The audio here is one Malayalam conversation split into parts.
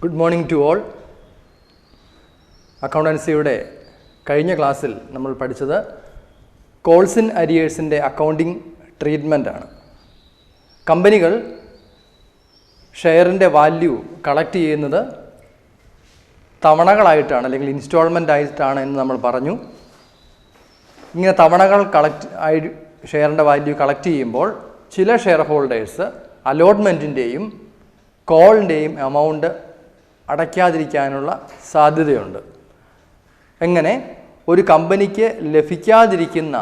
Good morning to all. അക്കൗണ്ടൻസിയുടെ കഴിഞ്ഞ ക്ലാസ്സിൽ നമ്മൾ പഠിച്ചത് കോൾസ് ഇൻ അരിയേഴ്സിൻ്റെ അക്കൗണ്ടിങ് ട്രീറ്റ്മെൻ്റ് ആണ്. കമ്പനികൾ ഷെയറിൻ്റെ വാല്യൂ കളക്ട് ചെയ്യുന്നത് തവണകളായിട്ടാണ് അല്ലെങ്കിൽ ഇൻസ്റ്റാൾമെൻ്റ് ആയിട്ടാണ് എന്ന് നമ്മൾ പറഞ്ഞു. ഇങ്ങനെ തവണകൾ ഷെയറിൻ്റെ വാല്യൂ കളക്ട് ചെയ്യുമ്പോൾ ചില ഷെയർ ഹോൾഡേഴ്സ് അലോട്ട്മെൻറ്റിൻ്റെയും കോളിൻ്റെയും എമൗണ്ട് അടയ്ക്കാതിരിക്കാനുള്ള സാധ്യതയുണ്ട്. എങ്ങനെ ഒരു കമ്പനിക്ക് ലഭിക്കാതിരിക്കുന്ന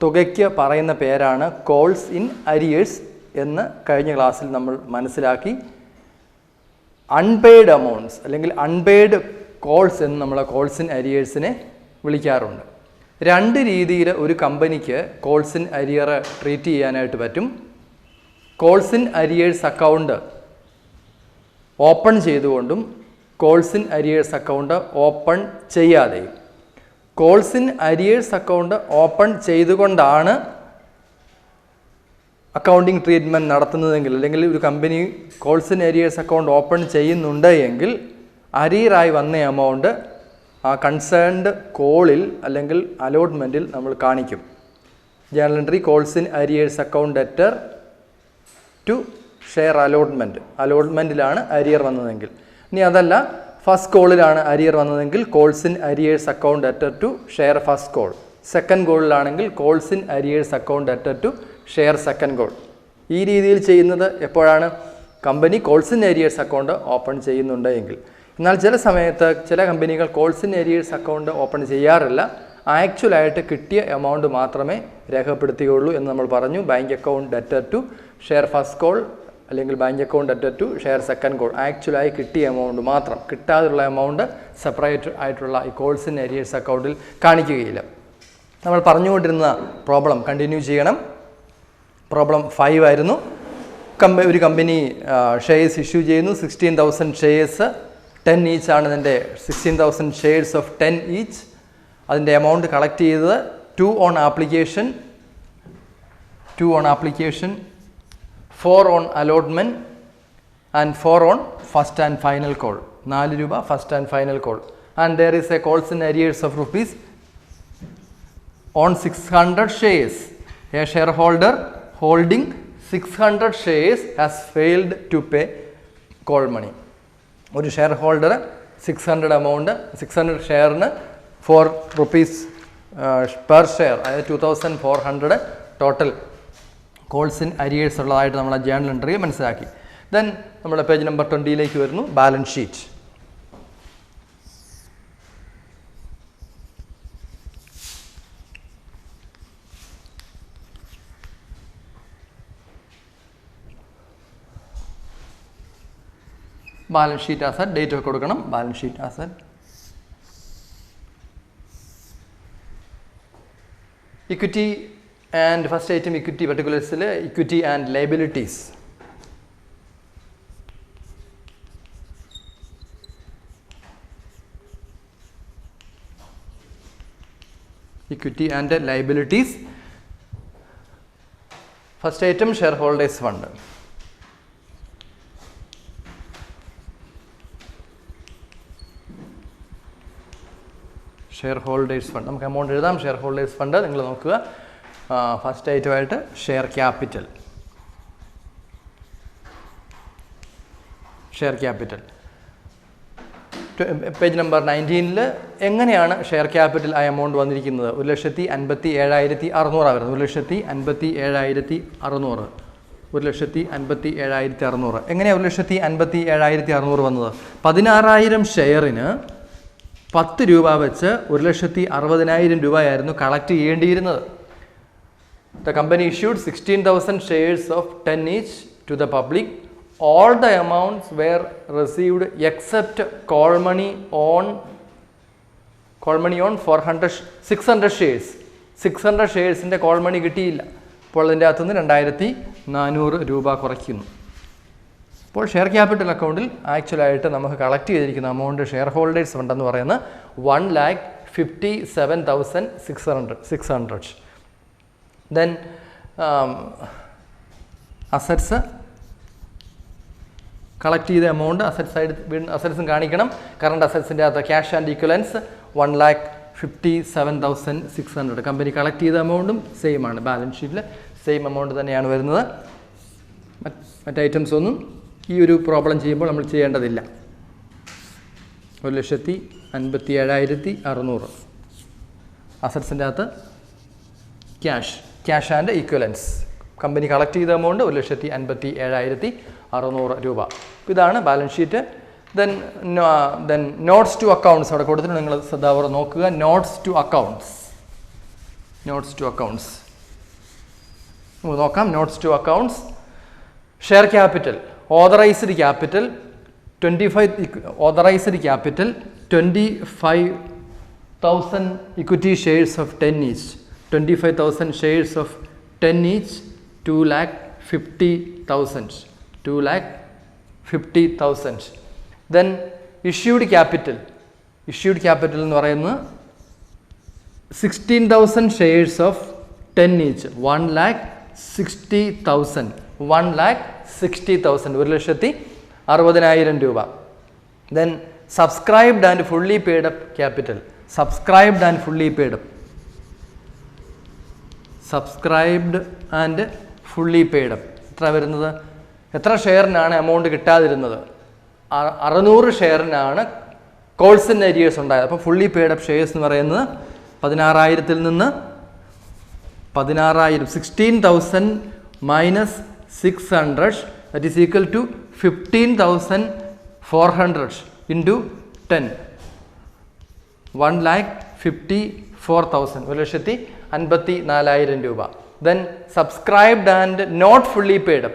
തുകയ്ക്ക് പറയുന്ന പേരാണ് കോൾസ് ഇൻ അരിയേഴ്സ് എന്ന് കഴിഞ്ഞ ക്ലാസ്സിൽ നമ്മൾ മനസ്സിലാക്കി. അൺപെയ്ഡ് അമൗണ്ട്സ് അല്ലെങ്കിൽ അൺപെയ്ഡ് കോൾസ് എന്ന് നമ്മൾ കോൾസ് ഇൻ അരിയേഴ്സിനെ വിളിക്കാറുണ്ട്. രണ്ട് രീതിയിൽ ഒരു കമ്പനിക്ക് കോൾസ് ഇൻ അരിയർ ട്രീറ്റ് ചെയ്യാനായിട്ട് പറ്റും. Calls in arrears account open ചെയ്തുകൊണ്ടും calls in arrears account open ചെയ്യാതെയും. Calls in arrears account open ചെയ്തുകൊണ്ടാണ് അക്കൗണ്ടിങ് ട്രീറ്റ്മെൻറ്റ് നടത്തുന്നതെങ്കിൽ അല്ലെങ്കിൽ ഒരു company calls in arrears account open ചെയ്യുന്നുണ്ട് എങ്കിൽ അരിയറായി വന്ന എമൗണ്ട് ആ കൺസേൺഡ് കോളിൽ അല്ലെങ്കിൽ അലോട്ട്മെൻറ്റിൽ നമ്മൾ കാണിക്കും. Journal entry calls in arrears account letter to share അലോട്ട്മെൻറ്റിലാണ് അരിയർ വന്നതെങ്കിൽ. ഇനി അതല്ല ഫസ്റ്റ് കോളിലാണ് അരിയർ വന്നതെങ്കിൽ calls in arrears account letter to share first call. Second കോളിലാണെങ്കിൽ കോൾസ് in arrears account letter to share second കോൾ. ഈ രീതിയിൽ ചെയ്യുന്നത് എപ്പോഴാണ്? Company calls in arrears account open ചെയ്യുന്നുണ്ട് എങ്കിൽ. എന്നാൽ ചില സമയത്ത് ചില കമ്പനികൾ calls in arrears account open ചെയ്യാറില്ല. ആക്ച്വലായിട്ട് കിട്ടിയ എമൗണ്ട് മാത്രമേ രേഖപ്പെടുത്തുകയുള്ളൂ എന്ന് നമ്മൾ പറഞ്ഞു. Bank account letter to share first call അല്ലെങ്കിൽ bank account letter to share second call. ആക്ച്വലായി കിട്ടിയ എമൗണ്ട് മാത്രം, കിട്ടാതെയുള്ള എമൗണ്ട് സെപ്പറേറ്റ് ആയിട്ടുള്ള ഈ കോൾസ് ഇൻ അരിയേഴ്സ് അക്കൗണ്ടിൽ കാണിക്കുകയില്ല. നമ്മൾ പറഞ്ഞുകൊണ്ടിരുന്ന പ്രോബ്ലം കണ്ടിന്യൂ ചെയ്യണം. പ്രോബ്ലം 5 ആയിരുന്നു. ഒരു കമ്പനി ഷെയർസ് ഇഷ്യൂ ചെയ്യുന്നു. 16,000 ഷെയർസ് 10 ഈച്ച് ആണ് ഇതിൻ്റെ 16,000 ഷെയർസ് ഓഫ് 10 ഈച്ച്. അതിൻ്റെ എമൗണ്ട് കളക്ട് ചെയ്തത് 2 on application, 4 on allotment and 4 on first and final call. 4 രൂപ first and final call. And there is a calls in arrears of rupees on 600 shares. A shareholder holding 600 shares has failed to pay call money. ഒരു ഷെയർ ഹോൾഡർ 600 എമൗണ്ട് 600 ഷെയറിന് 4 rupees പെർ ഷെയർ, അതായത് 2,400 ടോട്ടൽ കോൾസ് ഇൻ അരിയേഴ്സ് ഉള്ളതായിട്ട് നമ്മൾ ആ ജേർണൽ എൻട്രി മനസ്സിലാക്കി. ദെൻ നമ്മുടെ പേജ് നമ്പർ 20 വരുന്നു. Balance sheet. Balance sheet asset date ഒക്കെ കൊടുക്കണം. Balance sheet asset, equity and first item equity പർട്ടിക്കുലേഴ്സിൽ equity and liabilities. Equity and liabilities. First item share holders fund. Share holders fund നമുക്ക് എമൗണ്ട് എഴുതാം. ഷെയർ ഹോൾഡേഴ്സ് ഫണ്ട് നിങ്ങൾ നോക്കുക. ഫസ്റ്റ് ഐറ്റമായിട്ട് ഷെയർ ക്യാപിറ്റൽ. പേജ് നമ്പർ 19 എങ്ങനെയാണ് ഷെയർ ക്യാപിറ്റൽ ആ എമൗണ്ട് വന്നിരിക്കുന്നത്? 1,57,600 വരുന്നത്. 1,57,600. 1,57,600. എങ്ങനെയാണ് 1,57,600 വന്നത്? 16,000 ഷെയറിന് 10 രൂപ വെച്ച് 1,60,000 രൂപയായിരുന്നു collect ചെയ്യേണ്ടിയിരുന്നത്. The company issued 16,000 shares of 10 each to the public. All the amounts were received except call money on 600 shares. 600 ഷെയർസിൻ്റെ call money കിട്ടിയില്ല. അപ്പോൾ അതിൻ്റെ അകത്തുനിന്ന് 2,400 രൂപ കുറയ്ക്കുന്നു. അപ്പോൾ ഷെയർ ക്യാപിറ്റൽ അക്കൗണ്ടിൽ ആക്ച്വലായിട്ട് നമുക്ക് കളക്ട് ചെയ്തിരിക്കുന്ന എമൗണ്ട് ഷെയർ ഹോൾഡേഴ്സ് ഫണ്ടെന്ന് പറയുന്നത് 1,57,600. Then assets കളക്ട് ചെയ്ത എമൗണ്ട് അസറ്റ് സൈഡ് അസറ്റ്സും കാണിക്കണം. കറണ്ട് അസറ്റ്സിൻ്റെ അകത്ത് cash and equivalence 1,57,600. Company collect ചെയ്ത എമൗണ്ടും സെയിം ആണ്. ബാലൻസ് ഷീറ്റിൽ സെയിം എമൗണ്ട് തന്നെയാണ് വരുന്നത്. മറ്റ് ഐറ്റംസ് ഒന്നും ഈ ഒരു പ്രോബ്ലം ചെയ്യുമ്പോൾ നമ്മൾ ചെയ്യേണ്ടതില്ല. 1,57,600. അസറ്റ്സിൻ്റെ അകത്ത് cash and equivalents company collect ചെയ്ത എമൗണ്ട് 1,57,600 രൂപ. ഇതാണ് balance sheet. Then notes to accounts അവിടെ കൊടുത്തിട്ടുണ്ട്. നിങ്ങൾ ശ്രദ്ധാപൂർവ്വം നോക്കുക. നോട്ട്സ് ടു അക്കൗണ്ട്സ് നോക്കാം. Notes to accounts. Share capital, authorised capital 25,000 equity shares of 10 each. 25,000 shares of 10 each, 2,50,000. Then issued capital എന്ന് പറയുന്നത് 16,000 shares of 10 each, 1,60,000. 1,60,000 രൂപ. Then subscribed and fully paid up capital. Subscribed and fully paid up എത്ര വരുന്നത്? എത്ര ഷെയറിനാണ് എമൗണ്ട് കിട്ടാതിരുന്നത്? 600 ഷെയറിനാണ് കോൾസ് ആൻഡ് ഏരിയേഴ്സ് ഉണ്ടായത്. അപ്പോൾ ഫുള്ളി പെയ്ഡ് അപ്പ് ഷെയർസ് എന്ന് പറയുന്നത് 16,000 നിന്ന് 16,000 minus 600, that is equal to 15,400 into 10, 1,54,000, 1,54,000 രൂപ. Then subscribed and not fully paid up.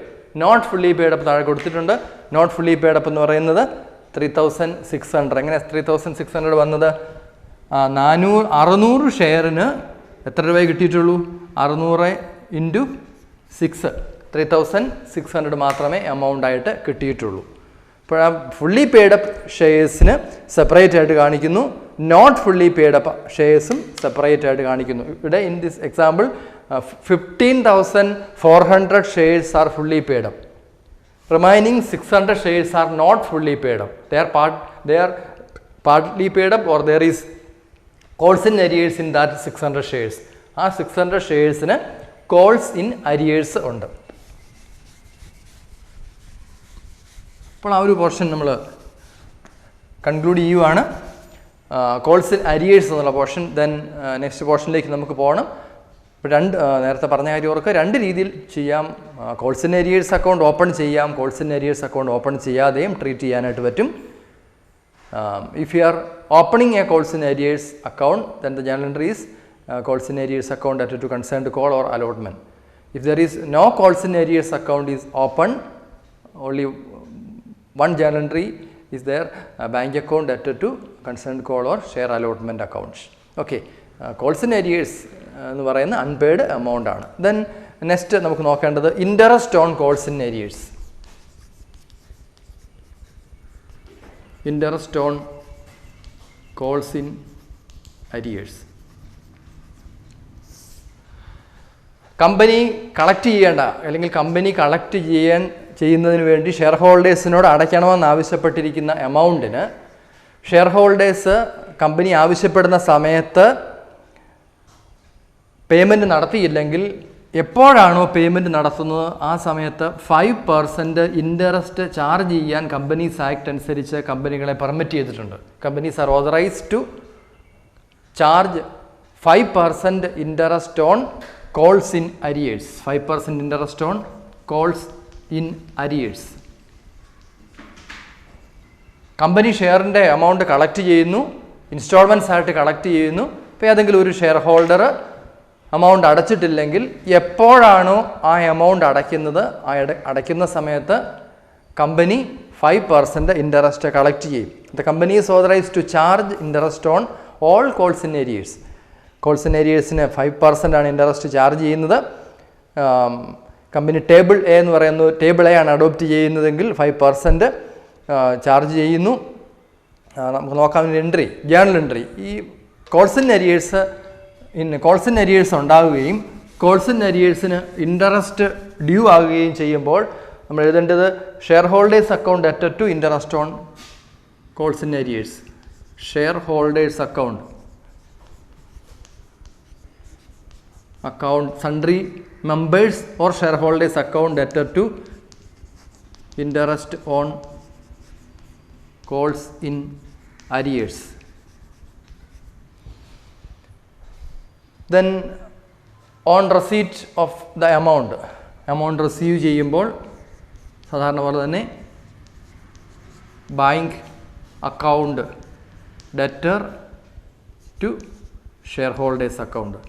താഴെ കൊടുത്തിട്ടുണ്ട്. നോട്ട് ഫുള്ളി പെയ്ഡ് അപ്പ് എന്ന് പറയുന്നത് 3,600. എങ്ങനെ 3,600 വന്നത്? 600 ഷെയറിന് എത്ര രൂപ കിട്ടിയിട്ടുള്ളൂ? 600 ഇൻറ്റു 6, 3,600 മാത്രമേ എമൗണ്ട് ആയിട്ട് കിട്ടിയിട്ടുള്ളൂ. അപ്പോൾ ആ ഫുള്ളി പെയ്ഡ് അപ്പ് ഷെയർസിന് സെപ്പറേറ്റ് ആയിട്ട് കാണിക്കുന്നു, നോട്ട് ഫുള്ളി പെയ്ഡ് അപ്പ് ഷെയർസും സെപ്പറേറ്റ് ആയിട്ട് കാണിക്കുന്നു. ഇവിടെ in this example 15,400 shares are fully paid up. Remaining 600 shares are not fully paid up. They are partly paid up, or there is calls in arrears in that 600 shares. ആ 600 ഷെയർസിന് കോൾസ് ഇൻ അരിയേഴ്സ് ഉണ്ട്. അപ്പോൾ ആ ഒരു പോർഷൻ നമ്മൾ കൺക്ലൂഡ് ചെയ്യുവാണ്. കോൾസ് ഇൻ അരിയേഴ്സ് എന്നുള്ള പോർഷൻ. ദെൻ നെക്സ്റ്റ് പോർഷനിലേക്ക് നമുക്ക് പോകണം. നേരത്തെ പറഞ്ഞ കാര്യം ഓർക്കുക, രണ്ട് രീതിയിൽ ചെയ്യാം. Calls in arrears account open ചെയ്യാം, calls in arrears account open ചെയ്യാതെയും ട്രീറ്റ് ചെയ്യാനായിട്ട് പറ്റും. If you are opening a calls in arrears account, then the journal entry is calls in arrears account at to concerned call or allotment. If there is no calls in arrears account is open, only one journal entry is there, bank account at to concerned call or share allotment accounts. Okay, calls in arrears എന്ന് പറയുന്ന അൺപെയ്ഡ് എമൗണ്ട് ആണ്. ദെൻ നെക്സ്റ്റ് നമുക്ക് നോക്കേണ്ടത് interest on calls in arrears. Interest on calls in arrears. Company collect ചെയ്യേണ്ട, അല്ലെങ്കിൽ കമ്പനി കളക്ട് ചെയ്യുന്നതിന് വേണ്ടി ഷെയർ ഹോൾഡേഴ്സിനോട് അടയ്ക്കണമെന്ന് ആവശ്യപ്പെട്ടിരിക്കുന്ന എമൗണ്ടിന് ഷെയർ ഹോൾഡേഴ്സ് കമ്പനി ആവശ്യപ്പെടുന്ന സമയത്ത് പേയ്മെൻറ്റ് നടത്തിയില്ലെങ്കിൽ, എപ്പോഴാണോ പേയ്മെൻറ്റ് നടത്തുന്നത് ആ സമയത്ത് 5% ഇൻട്രസ്റ്റ് ചാർജ് ചെയ്യാൻ കമ്പനീസ് ആക്ട് അനുസരിച്ച് കമ്പനികളെ പെർമിറ്റ് ചെയ്തിട്ടുണ്ട്. Companies are authorised to charge 5% interest on calls in arrears. 5% interest on calls in arrears. Company ഷെയറിൻ്റെ എമൗണ്ട് കളക്ട് ചെയ്യുന്നു, ഇൻസ്റ്റാൾമെൻറ്റ്സ് ആയിട്ട് കളക്ട് ചെയ്യുന്നു. ഇപ്പോൾ ഏതെങ്കിലും ഒരു ഷെയർ ഹോൾഡർ എമൗണ്ട് അടച്ചിട്ടില്ലെങ്കിൽ, എപ്പോഴാണോ ആ എമൗണ്ട് അടയ്ക്കുന്നത് അടയ്ക്കുന്ന സമയത്ത് കമ്പനി 5% ഇൻട്രസ്റ്റ് കളക്ട് ചെയ്യും. The company is authorised to charge interest on all calls in arrears. Calls in ഏരിയേഴ്സിന് 5% ആണ് ഇൻട്രസ്റ്റ് ചാർജ് ചെയ്യുന്നത്. കമ്പനി ടേബിൾ എ എന്ന് പറയുന്നത്, ടേബിൾ എ ആണ് അഡോപ്റ്റ് ചെയ്യുന്നതെങ്കിൽ 5% ചാർജ് ചെയ്യുന്നു. നമുക്ക് നോക്കാം എൻട്രി, ജേണൽ എൻട്രി. ഈ കോൾസ് ഇൻ ഏരിയേഴ്സ് ഉണ്ടാവുകയും കോൾസ് ഇൻ ഏരിയേഴ്സിന് ഇൻട്രസ്റ്റ് ഡ്യൂ ആകുകയും ചെയ്യുമ്പോൾ നമ്മൾ എഴുതേണ്ടത് share holders account debtor to interest on calls in arrears. Share holders account sundry members or shareholders account debtor to interest on calls in arrears. Then on receipt of the amount receive ചെയ്യുമ്പോൾ സാധാരണ പോലെ തന്നെ bank account debtor to share holders account.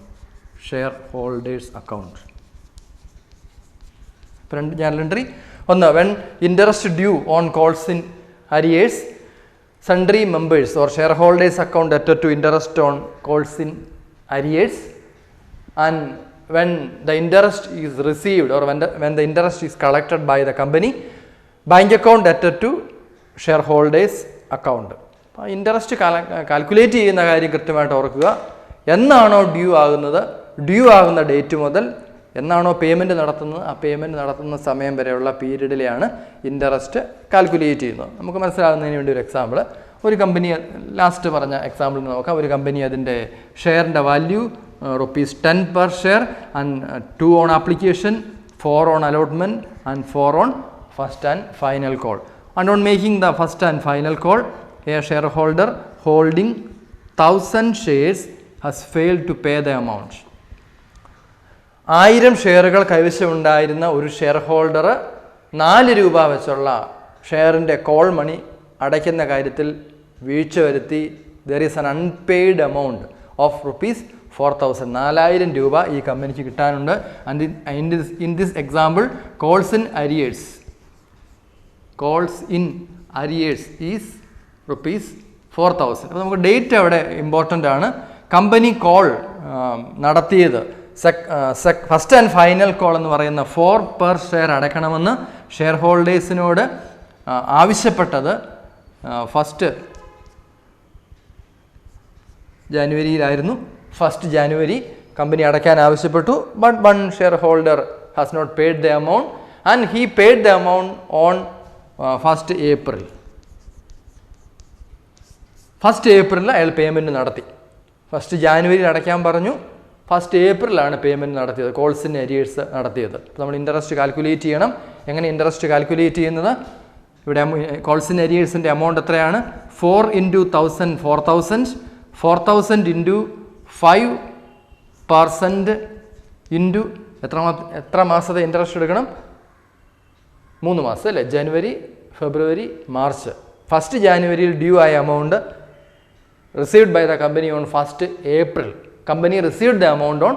രണ്ട് ജേർണൽ എൻട്രി. ഒന്ന്, when interest due on calls in arrears sundry members or shareholders account debtor to interest on calls in arrears, and when the interest is received or when the interest is collected by the company, bank account debtor to shareholders account. അപ്പോൾ ഇൻട്രസ്റ്റ് കാൽക്കുലേറ്റ് ചെയ്യുന്ന കാര്യം കൃത്യമായിട്ട് ഓർക്കുക. എന്നാണോ ഡ്യൂ ആകുന്ന ഡേറ്റ് മുതൽ എന്നാണോ പേയ്മെൻറ്റ് നടത്തുന്നത് ആ പേയ്മെൻറ്റ് നടത്തുന്ന സമയം വരെയുള്ള പീരീഡിലെയാണ് ഇൻട്രസ്റ്റ് കാൽക്കുലേറ്റ് ചെയ്യുന്നത്. നമുക്ക് മനസ്സിലാകുന്നതിന് വേണ്ടി ഒരു എക്സാമ്പിൾ, ഒരു കമ്പനി ലാസ്റ്റ് പറഞ്ഞ എക്സാമ്പിൾ നോക്കാം. ഒരു കമ്പനി അതിൻ്റെ ഷെയറിൻ്റെ value ₹10 per share and 2 on application, 4 on allotment and 4 on first and final call. And on making the first and final call, a shareholder holding 1000 shares has failed to pay the amount. 1000 ഷെയറുകൾ കൈവശമുണ്ടായിരുന്ന ഒരു ഷെയർ ഹോൾഡർ ₹4 വെച്ചുള്ള ഷെയറിൻ്റെ കോൾ മണി അടയ്ക്കുന്ന കാര്യത്തിൽ വീഴ്ച വരുത്തി. There is an unpaid amount of ₹4000. 4000 രൂപ ഈ കമ്പനിക്ക് കിട്ടാനുണ്ട്. And in this example calls in arrears is ₹4000. അപ്പോൾ നമുക്ക് ഡേറ്റ് അവിടെ ഇമ്പോർട്ടൻ്റ് ആണ്. കമ്പനി കോൾ നടത്തിയത് ഫസ്റ്റ് ആൻഡ് ഫൈനൽ കോൾ എന്ന് പറയുന്ന 4 per share അടയ്ക്കണമെന്ന് ഷെയർ ഹോൾഡേഴ്സിനോട് ആവശ്യപ്പെട്ടത് 1 ജാനുവരിയിലായിരുന്നു. 1 ജാനുവരി കമ്പനി അടയ്ക്കാൻ ആവശ്യപ്പെട്ടു. But one share holder has not paid the amount and he paid the amount on 1 April. 1 ഏപ്രിലിൽ അയാൾ പേയ്മെൻറ്റ് നടത്തി. 1 ജാനുവരിയിൽ അടയ്ക്കാൻ പറഞ്ഞു, 1 ഏപ്രിലാണ് പേയ്മെൻറ്റ് നടത്തിയത്, കോൾസ് ഇൻ അരിയേഴ്സ് നടത്തിയത്. അപ്പോൾ നമ്മൾ ഇൻട്രസ്റ്റ് കാൽക്കുലേറ്റ് ചെയ്യണം. എങ്ങനെ ഇൻട്രസ്റ്റ് കാൽക്കുലേറ്റ് ചെയ്യുന്നത്? ഇവിടെ കോൾസ് ഇൻ അരിയേഴ്സിൻ്റെ എമൗണ്ട് എത്രയാണ്? 4 × 1000 4000, 4000 × 5% ഇൻറ്റു എത്ര മാസത്തെ ഇൻട്രസ്റ്റ് എടുക്കണം? 3 മാസം അല്ലേ? ജനുവരി, ഫെബ്രുവരി, മാർച്ച്. 1 ജാനുവരിയിൽ ഡ്യൂ ആയ amount received by the company on 1 April. Company received the amount on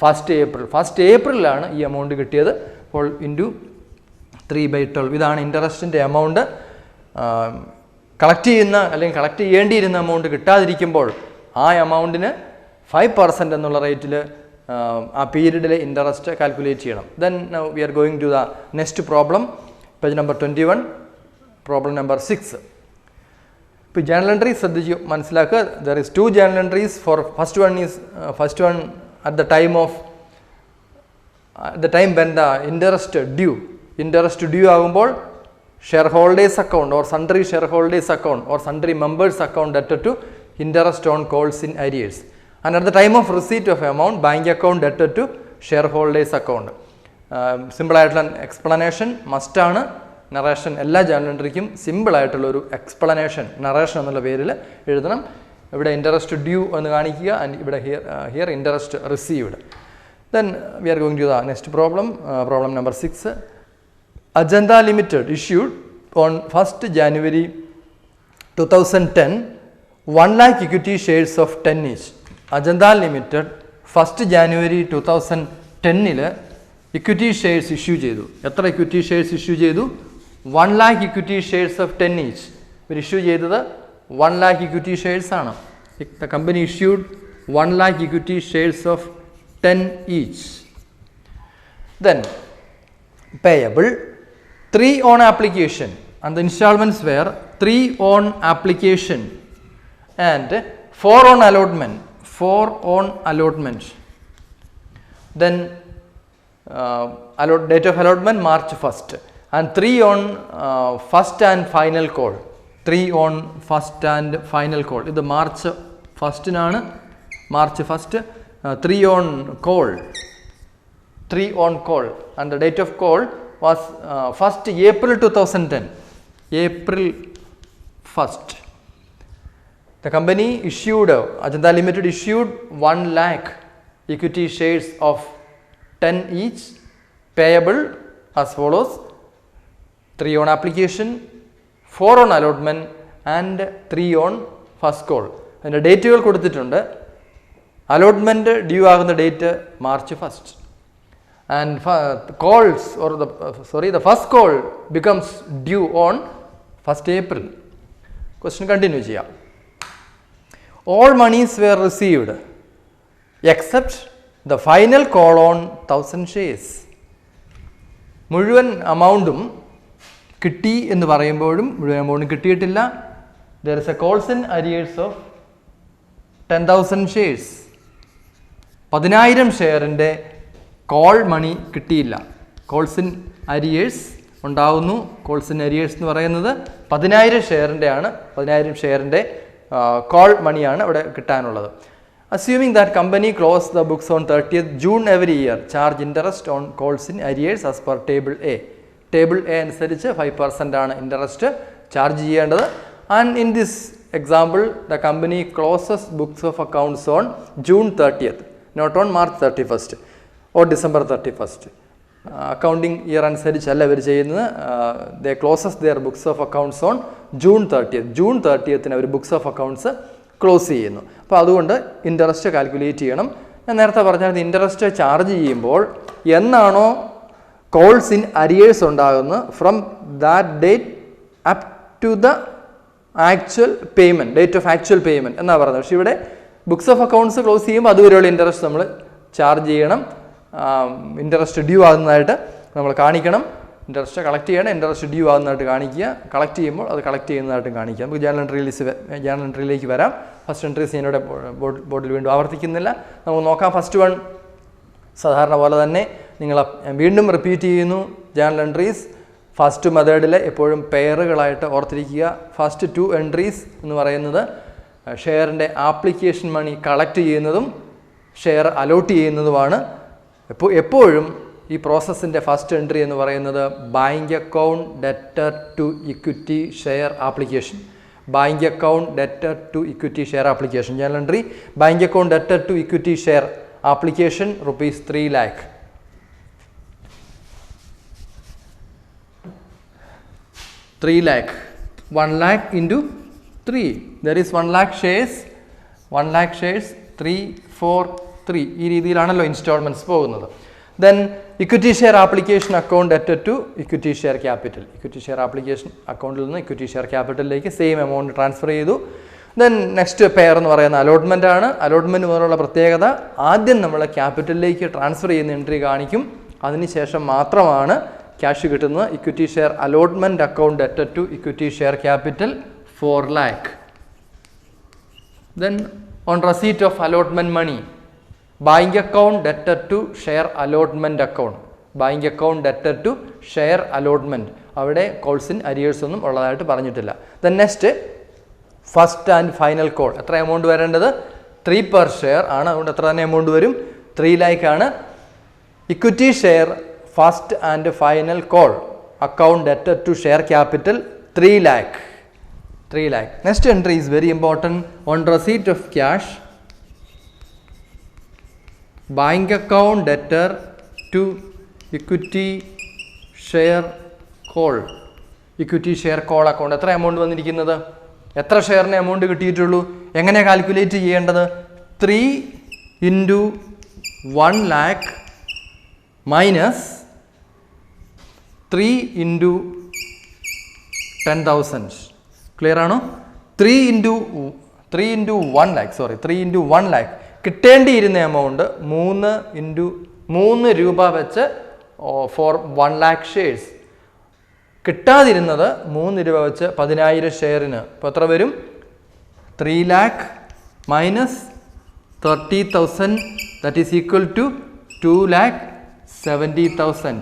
1 April. 1 ഏപ്രിലാണ് ഈ എമൗണ്ട് കിട്ടിയത്. അപ്പോൾ ഇൻറ്റു 3/12. ഇതാണ് ഇൻട്രസ്റ്റിൻ്റെ എമൗണ്ട്. കളക്ട് ചെയ്യേണ്ടിയിരുന്ന എമൗണ്ട് കിട്ടാതിരിക്കുമ്പോൾ ആ എമൗണ്ടിന് 5% എന്നുള്ള റേറ്റിൽ ആ പീരീഡിലെ ഇൻട്രസ്റ്റ് കാൽക്കുലേറ്റ് ചെയ്യണം. Then we are going to the next problem, page number 21, problem number 6. ഇപ്പോൾ ജേർണൽ എൻട്രി ശ്രദ്ധിച്ച് മനസ്സിലാക്കുക. There is 2 journal entries. For first one at the time when the interest due ആകുമ്പോൾ share holders account or sundry share holders account or sundry members account debtor to interest on calls in arrears. And at the time of receipt of amount bank account debtor to share holders account. സിമ്പിളായിട്ടുള്ള എക്സ്പ്ലനേഷൻ മസ്റ്റാണ്. നറേഷൻ എല്ലാ ജേർണൽ എൻട്രിക്കും സിമ്പിളായിട്ടുള്ളൊരു എക്സ്പ്ലനേഷൻ നറേഷൻ എന്നുള്ള പേരിൽ എഴുതണം. ഇവിടെ ഇൻട്രസ്റ്റ് ഡ്യൂ എന്ന് കാണിക്കുക, ആൻഡ് ഇവിടെ here interest received. Then we are going to the next problem, problem number 6. Ajanta limited issued on 1st January 2010 1 lakh equity shares of 10 each. Ajanta limited 1st January 2010 equity shares issue ചെയ്തു. എത്ര ഇക്വിറ്റി ഷെയർസ് ഇഷ്യൂ ചെയ്തു? 1 lakh equity shares of 10 each. ഇവർ ഇഷ്യൂ ചെയ്തത് 1 lakh equity shares ആണ്. The company issued 1 lakh equity shares of 10 each. Then payable 3 on application, and the installments were 3 on application and 4 on allotment. 4 on allotment. Then date of allotment March 1st. and 3 on first and final call. 3 on first and final call. ഇത് മാർച്ച് ഫസ്റ്റിനാണ്, March first. 3 on call. 3 on call and the date of call was 1st April 2010. April 1st. The company issued, Ajanta Limited issued 1 lakh equity shares of 10 each, payable as follows: 3 on application, 4 on allotment and 3 on first call. അതിൻ്റെ ഡേറ്റുകൾ കൊടുത്തിട്ടുണ്ട്. അലോട്ട്മെൻറ്റ് ഡ്യൂ ആകുന്ന date March first. And calls or the first call becomes due on 1st April. Question continue ചെയ്യാം. All monies were received except the final call on 1000 shares. മുഴുവൻ അമൗണ്ടും കിട്ടി എന്ന് പറയുമ്പോഴും മുഴുവൻ അമൗണ്ടും കിട്ടിയിട്ടില്ല. There is a calls in arrears of 10,000 shares. 10,000 ഷെയറിൻ്റെ call money കിട്ടിയില്ല. കോൾസ് ഇൻ അരിയേഴ്സ് ഉണ്ടാവുന്നു. കോൾസ് ഇൻ അരിയേഴ്സ് എന്ന് പറയുന്നത് 10,000 ഷെയറിൻ്റെ ആണ്. 10,000 ഷെയറിൻ്റെ കോൾ മണിയാണ് ഇവിടെ കിട്ടാനുള്ളത്. Assuming that company close the books on 30th June every year, charge interest on calls in arrears as per table A. Table A അനുസരിച്ച് 5% ആണ് ഇൻട്രസ്റ്റ് ചാർജ് ചെയ്യേണ്ടത്. And in this example the company closes books of accounts on June 30th, not on March 31st or December 31st. Accounting year അനുസരിച്ചല്ല ഇവർ ചെയ്യുന്നത്. They closes their books of accounts on June 30th. June 30th our books of accounts close ചെയ്യുന്നു. അപ്പോൾ അതുകൊണ്ട് ഇൻട്രസ്റ്റ് കാൽക്കുലേറ്റ് ചെയ്യണം. ഞാൻ നേരത്തെ പറഞ്ഞത് ഇൻട്രസ്റ്റ് ചാർജ് ചെയ്യുമ്പോൾ എന്നാണോ കോൾസ് ഇൻ അരിയേഴ്സ് ഉണ്ടാകുന്നത്, from that date up to the actual payment, date of actual payment എന്നാണ് പറയുന്നത്. പക്ഷേ ഇവിടെ ബുക്സ് ഓഫ് അക്കൗണ്ട്സ് ക്ലോസ് ചെയ്യുമ്പോൾ അതുവരെയുള്ള ഇൻട്രസ്റ്റ് നമ്മൾ ചാർജ് ചെയ്യണം. ഇൻട്രസ്റ്റ് ഡ്യൂ ആകുന്നതായിട്ട് നമ്മൾ കാണിക്കണം. ഇൻട്രസ്റ്റ് കളക്ട് ചെയ്യണം, ഇൻട്രസ്റ്റ് ഡ്യൂ ആകുന്നതായിട്ട് കാണിക്കുക. കളക്ട് ചെയ്യുമ്പോൾ അത് കളക്ട് ചെയ്യുന്നതായിട്ടും കാണിക്കുക. നമുക്ക് ജേണൽ എൻട്രിയിലേക്ക് വരാം. ഫസ്റ്റ് എൻട്രീസ് ഞാനിവിടെ ബോർഡിൽ വീണ്ടും ആവർത്തിക്കുന്നില്ല. നമുക്ക് നോക്കാം. ഫസ്റ്റ് വൺ സാധാരണ പോലെ തന്നെ നിങ്ങൾ വീണ്ടും റിപ്പീറ്റ് ചെയ്യുന്നു. ജേണൽ എൻട്രീസ് ഫസ്റ്റ് മെത്തേഡിൽ എപ്പോഴും പെയറുകളായിട്ട് ഓർത്തിരിക്കുക. ഫസ്റ്റ് 2 എൻട്രീസ് എന്ന് പറയുന്നത് ഷെയറിൻ്റെ ആപ്ലിക്കേഷൻ മണി കളക്ട് ചെയ്യുന്നതും ഷെയർ അലോട്ട് ചെയ്യുന്നതുമാണ്. എപ്പോഴും ഈ പ്രോസസ്സിൻ്റെ ഫസ്റ്റ് എൻട്രി എന്ന് പറയുന്നത് bank account debtor to equity share application. Bank account debtor to equity share application. Journal entry bank account debtor to equity share application rupees 3 lakh. 3 lakh. 1 lakh into 3. There is 1 lakh shares. 1 lakh shares 3, 4, 3. ഈ രീതിയിലാണല്ലോ ഇൻസ്റ്റാൾമെൻറ്റ്സ് പോകുന്നത്. Then equity share application account debtor to equity share capital. Equity share application അക്കൗണ്ടിൽ നിന്ന് ഇക്വിറ്റി ഷെയർ ക്യാപിറ്റലിലേക്ക് സെയിം എമൗണ്ട് ട്രാൻസ്ഫർ ചെയ്തു. ദെൻ നെക്സ്റ്റ് പെയർ എന്ന് പറയുന്ന അലോട്ട്മെൻ്റ് ആണ്. അലോട്ട്മെൻറ്റ് മുതലുള്ള പ്രത്യേകത ആദ്യം നമ്മൾ ക്യാപിറ്റലിലേക്ക് ട്രാൻസ്ഫർ ചെയ്യുന്ന എൻട്രി കാണിക്കും. അതിനുശേഷം മാത്രമാണ് ക്യാഷ് കിട്ടുന്നത്. Equity share allotment account debtor to equity share capital 4 lakh. Then on receipt of allotment money, buying account debtor to share allotment account. Buying account debtor to share allotment. അവിടെ കോൾസ് ഇൻ അരിയേഴ്സ് ഒന്നും ഉള്ളതായിട്ട് പറഞ്ഞിട്ടില്ല. Then next first and final call. എത്ര എമൗണ്ട് വരേണ്ടത്? 3 per share ആണ്. അതുകൊണ്ട് എത്ര തന്നെ എമൗണ്ട് വരും? 3 lakh ആണ്. Equity share first and final call account debtor to share capital 3 lakh. 3 lakh. Next entry is very important. On receipt of cash, bank account debtor to equity share call. Equity share call account. എത്ര എമൗണ്ട് വന്നിരിക്കുന്നത്? എത്ര ഷെയറിന് എമൗണ്ട് കിട്ടിയിട്ടുള്ളൂ? എങ്ങനെ കാൽക്കുലേറ്റ് ചെയ്യേണ്ടത്? 3 into 1 lakh minus 3 into 10,000. Clear ആണോ? 3 into 1 lakh. Sorry 3 into 1 lakh. കിട്ടേണ്ടിയിരുന്ന എമൗണ്ട് 3 രൂപ വെച്ച് ഫോർ 1 lakh ഷെയർസ്. കിട്ടാതിരുന്നത് 3 രൂപ വെച്ച് 10,000 ഷെയറിന്. ഇപ്പോൾ എത്ര വരും? 3 lakh minus 30,000, that is equal to 2,70,000.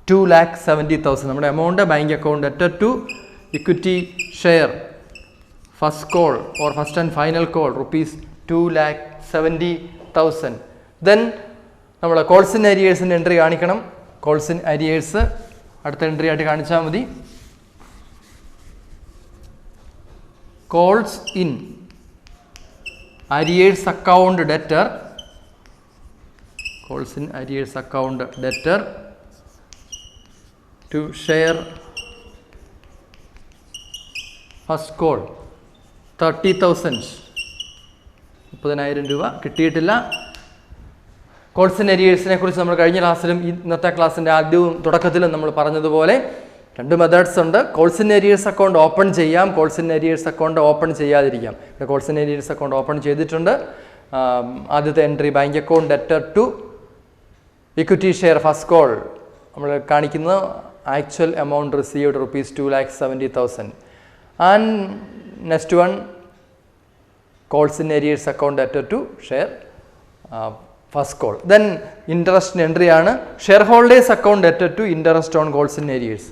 2,70,000. നമ്മുടെ amount bank account debtor to equity share first call or first and final call ₹2,70,000. Then നമ്മൾ കോൾസ് ഇൻ അരിയേഴ്സിൻ്റെ എൻട്രി കാണിക്കണം. കോൾസ് ഇൻ അരിയേഴ്സ് അടുത്ത എൻട്രി ആയിട്ട് കാണിച്ചാൽ മതി. Calls in arrears account debtor, calls in arrears account debtor to share first call 30,000, 30,000 രൂപ കിട്ടിയിട്ടില്ല. കോൾസ് ഇൻ അരിയേഴ്സിനെ കുറിച്ച് നമ്മൾ കഴിഞ്ഞ ക്ലാസ്സിലും ഇന്നത്തെ ക്ലാസ്സിൻ്റെ ആദ്യവും തുടക്കത്തിലും നമ്മൾ പറഞ്ഞതുപോലെ 2 മെത്തേഡ്സ് ഉണ്ട്. Calls in arrears account open ചെയ്യാം, calls in arrears account open ചെയ്യാതിരിക്കാം. ഇവിടെ calls in arrears account open ചെയ്തിട്ടുണ്ട്. ആദ്യത്തെ entry bank account debtor to equity share first call നമ്മൾ കാണിക്കുന്നത് actual amount received ₹2,70,000. And next one calls in arrears account debtor to share first call. Then interest entry ആണ്. Share holders account debtor to interest on calls in arrears.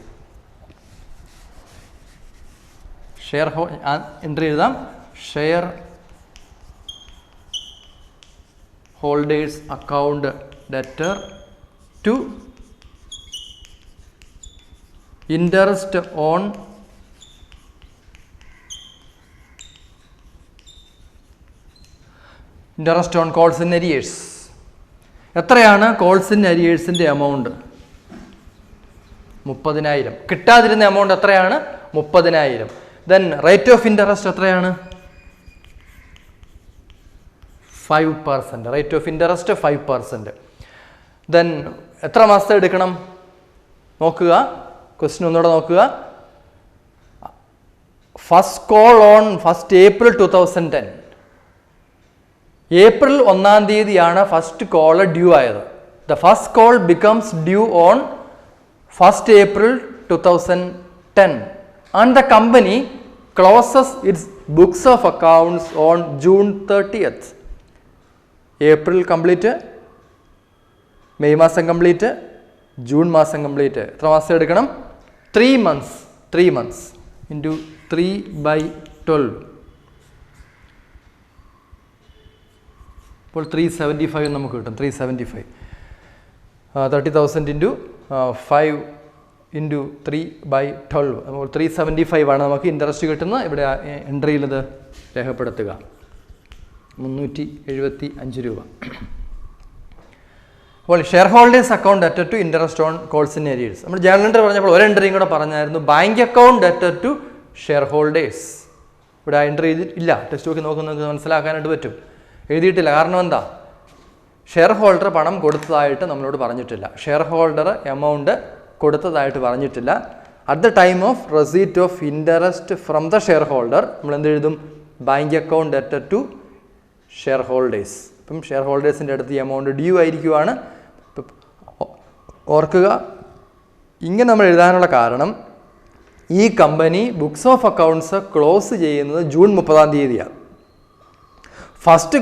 Share entry എഴുതാം. Share holders account debtor to interest on calls in arrears. എത്രയാണ് കോൾസ് ഇൻ അരിയേഴ്സിൻ്റെ എമൗണ്ട്? 30,000. കിട്ടാതിരുന്ന എമൗണ്ട് എത്രയാണ്? 30,000. ദെൻ റേറ്റ് ഓഫ് ഇൻട്രസ്റ്റ് എത്രയാണ്? 5%. Rate of interest 5%. ദെൻ എത്ര മാസത്തെ എടുക്കണം നോക്കുക. ക്വസ്റ്റ്യൻ ഒന്നുകൂടെ നോക്കുക. First call on 1 April 2010. April 1 തീയതിയാണ് ഫസ്റ്റ് കോൾ ഡ്യൂ ആയത്. The first call becomes due on 1 April 2010 and the company closes its books of accounts on June 30th. April complete, May മാസം കംപ്ലീറ്റ്, ജൂൺ മാസം കംപ്ലീറ്റ്. എത്ര മാസം എടുക്കണം? 3 months. 3 months into 3/12. അപ്പോൾ 375 നമുക്ക് കിട്ടും. 375 30,000 ഇൻറ്റു 5 ഇൻറ്റു 3/12. അപ്പോൾ 375 ആണ് നമുക്ക് ഇൻട്രസ്റ്റ് കിട്ടുന്നത്. ഇവിടെ എൻട്രിയിൽ ഇത് രേഖപ്പെടുത്തുക. 375 രൂപ. അപ്പോൾ share holders account debtor to interest on calls in arrears. നമ്മൾ ജേണൽ എൻട്രി പറഞ്ഞപ്പോൾ ഒരു എൻട്രിയും കൂടെ പറഞ്ഞായിരുന്നു. Bank account debtor to share holders. ഇവിടെ ആ എൻട്രി ഇല്ല. ടെക്സ്റ്റ് ബുക്കിൽ നോക്കുന്നത് മനസ്സിലാക്കാനായിട്ട് പറ്റും. എഴുതിയിട്ടില്ല. കാരണം എന്താ? ഷെയർ ഹോൾഡർ പണം കൊടുത്തതായിട്ട് നമ്മളോട് പറഞ്ഞിട്ടില്ല. ഷെയർ ഹോൾഡർ എമൗണ്ട് കൊടുത്തതായിട്ട് പറഞ്ഞിട്ടില്ല. At the time of receipt of interest from the share holder നമ്മൾ എന്ത് എഴുതും? Bank account debtor to share holders. ഇപ്പം ഷെയർ ഹോൾഡേഴ്സിൻ്റെ അടുത്ത് ഈ എമൗണ്ട് ഡ്യൂ ആയിരിക്കുവാണ്. ഓർക്കുക, ഇങ്ങനെ നമ്മൾ എഴുതാനുള്ള കാരണം ഈ company books of accounts close ചെയ്യുന്നത് June 30 ഫസ്റ്റ്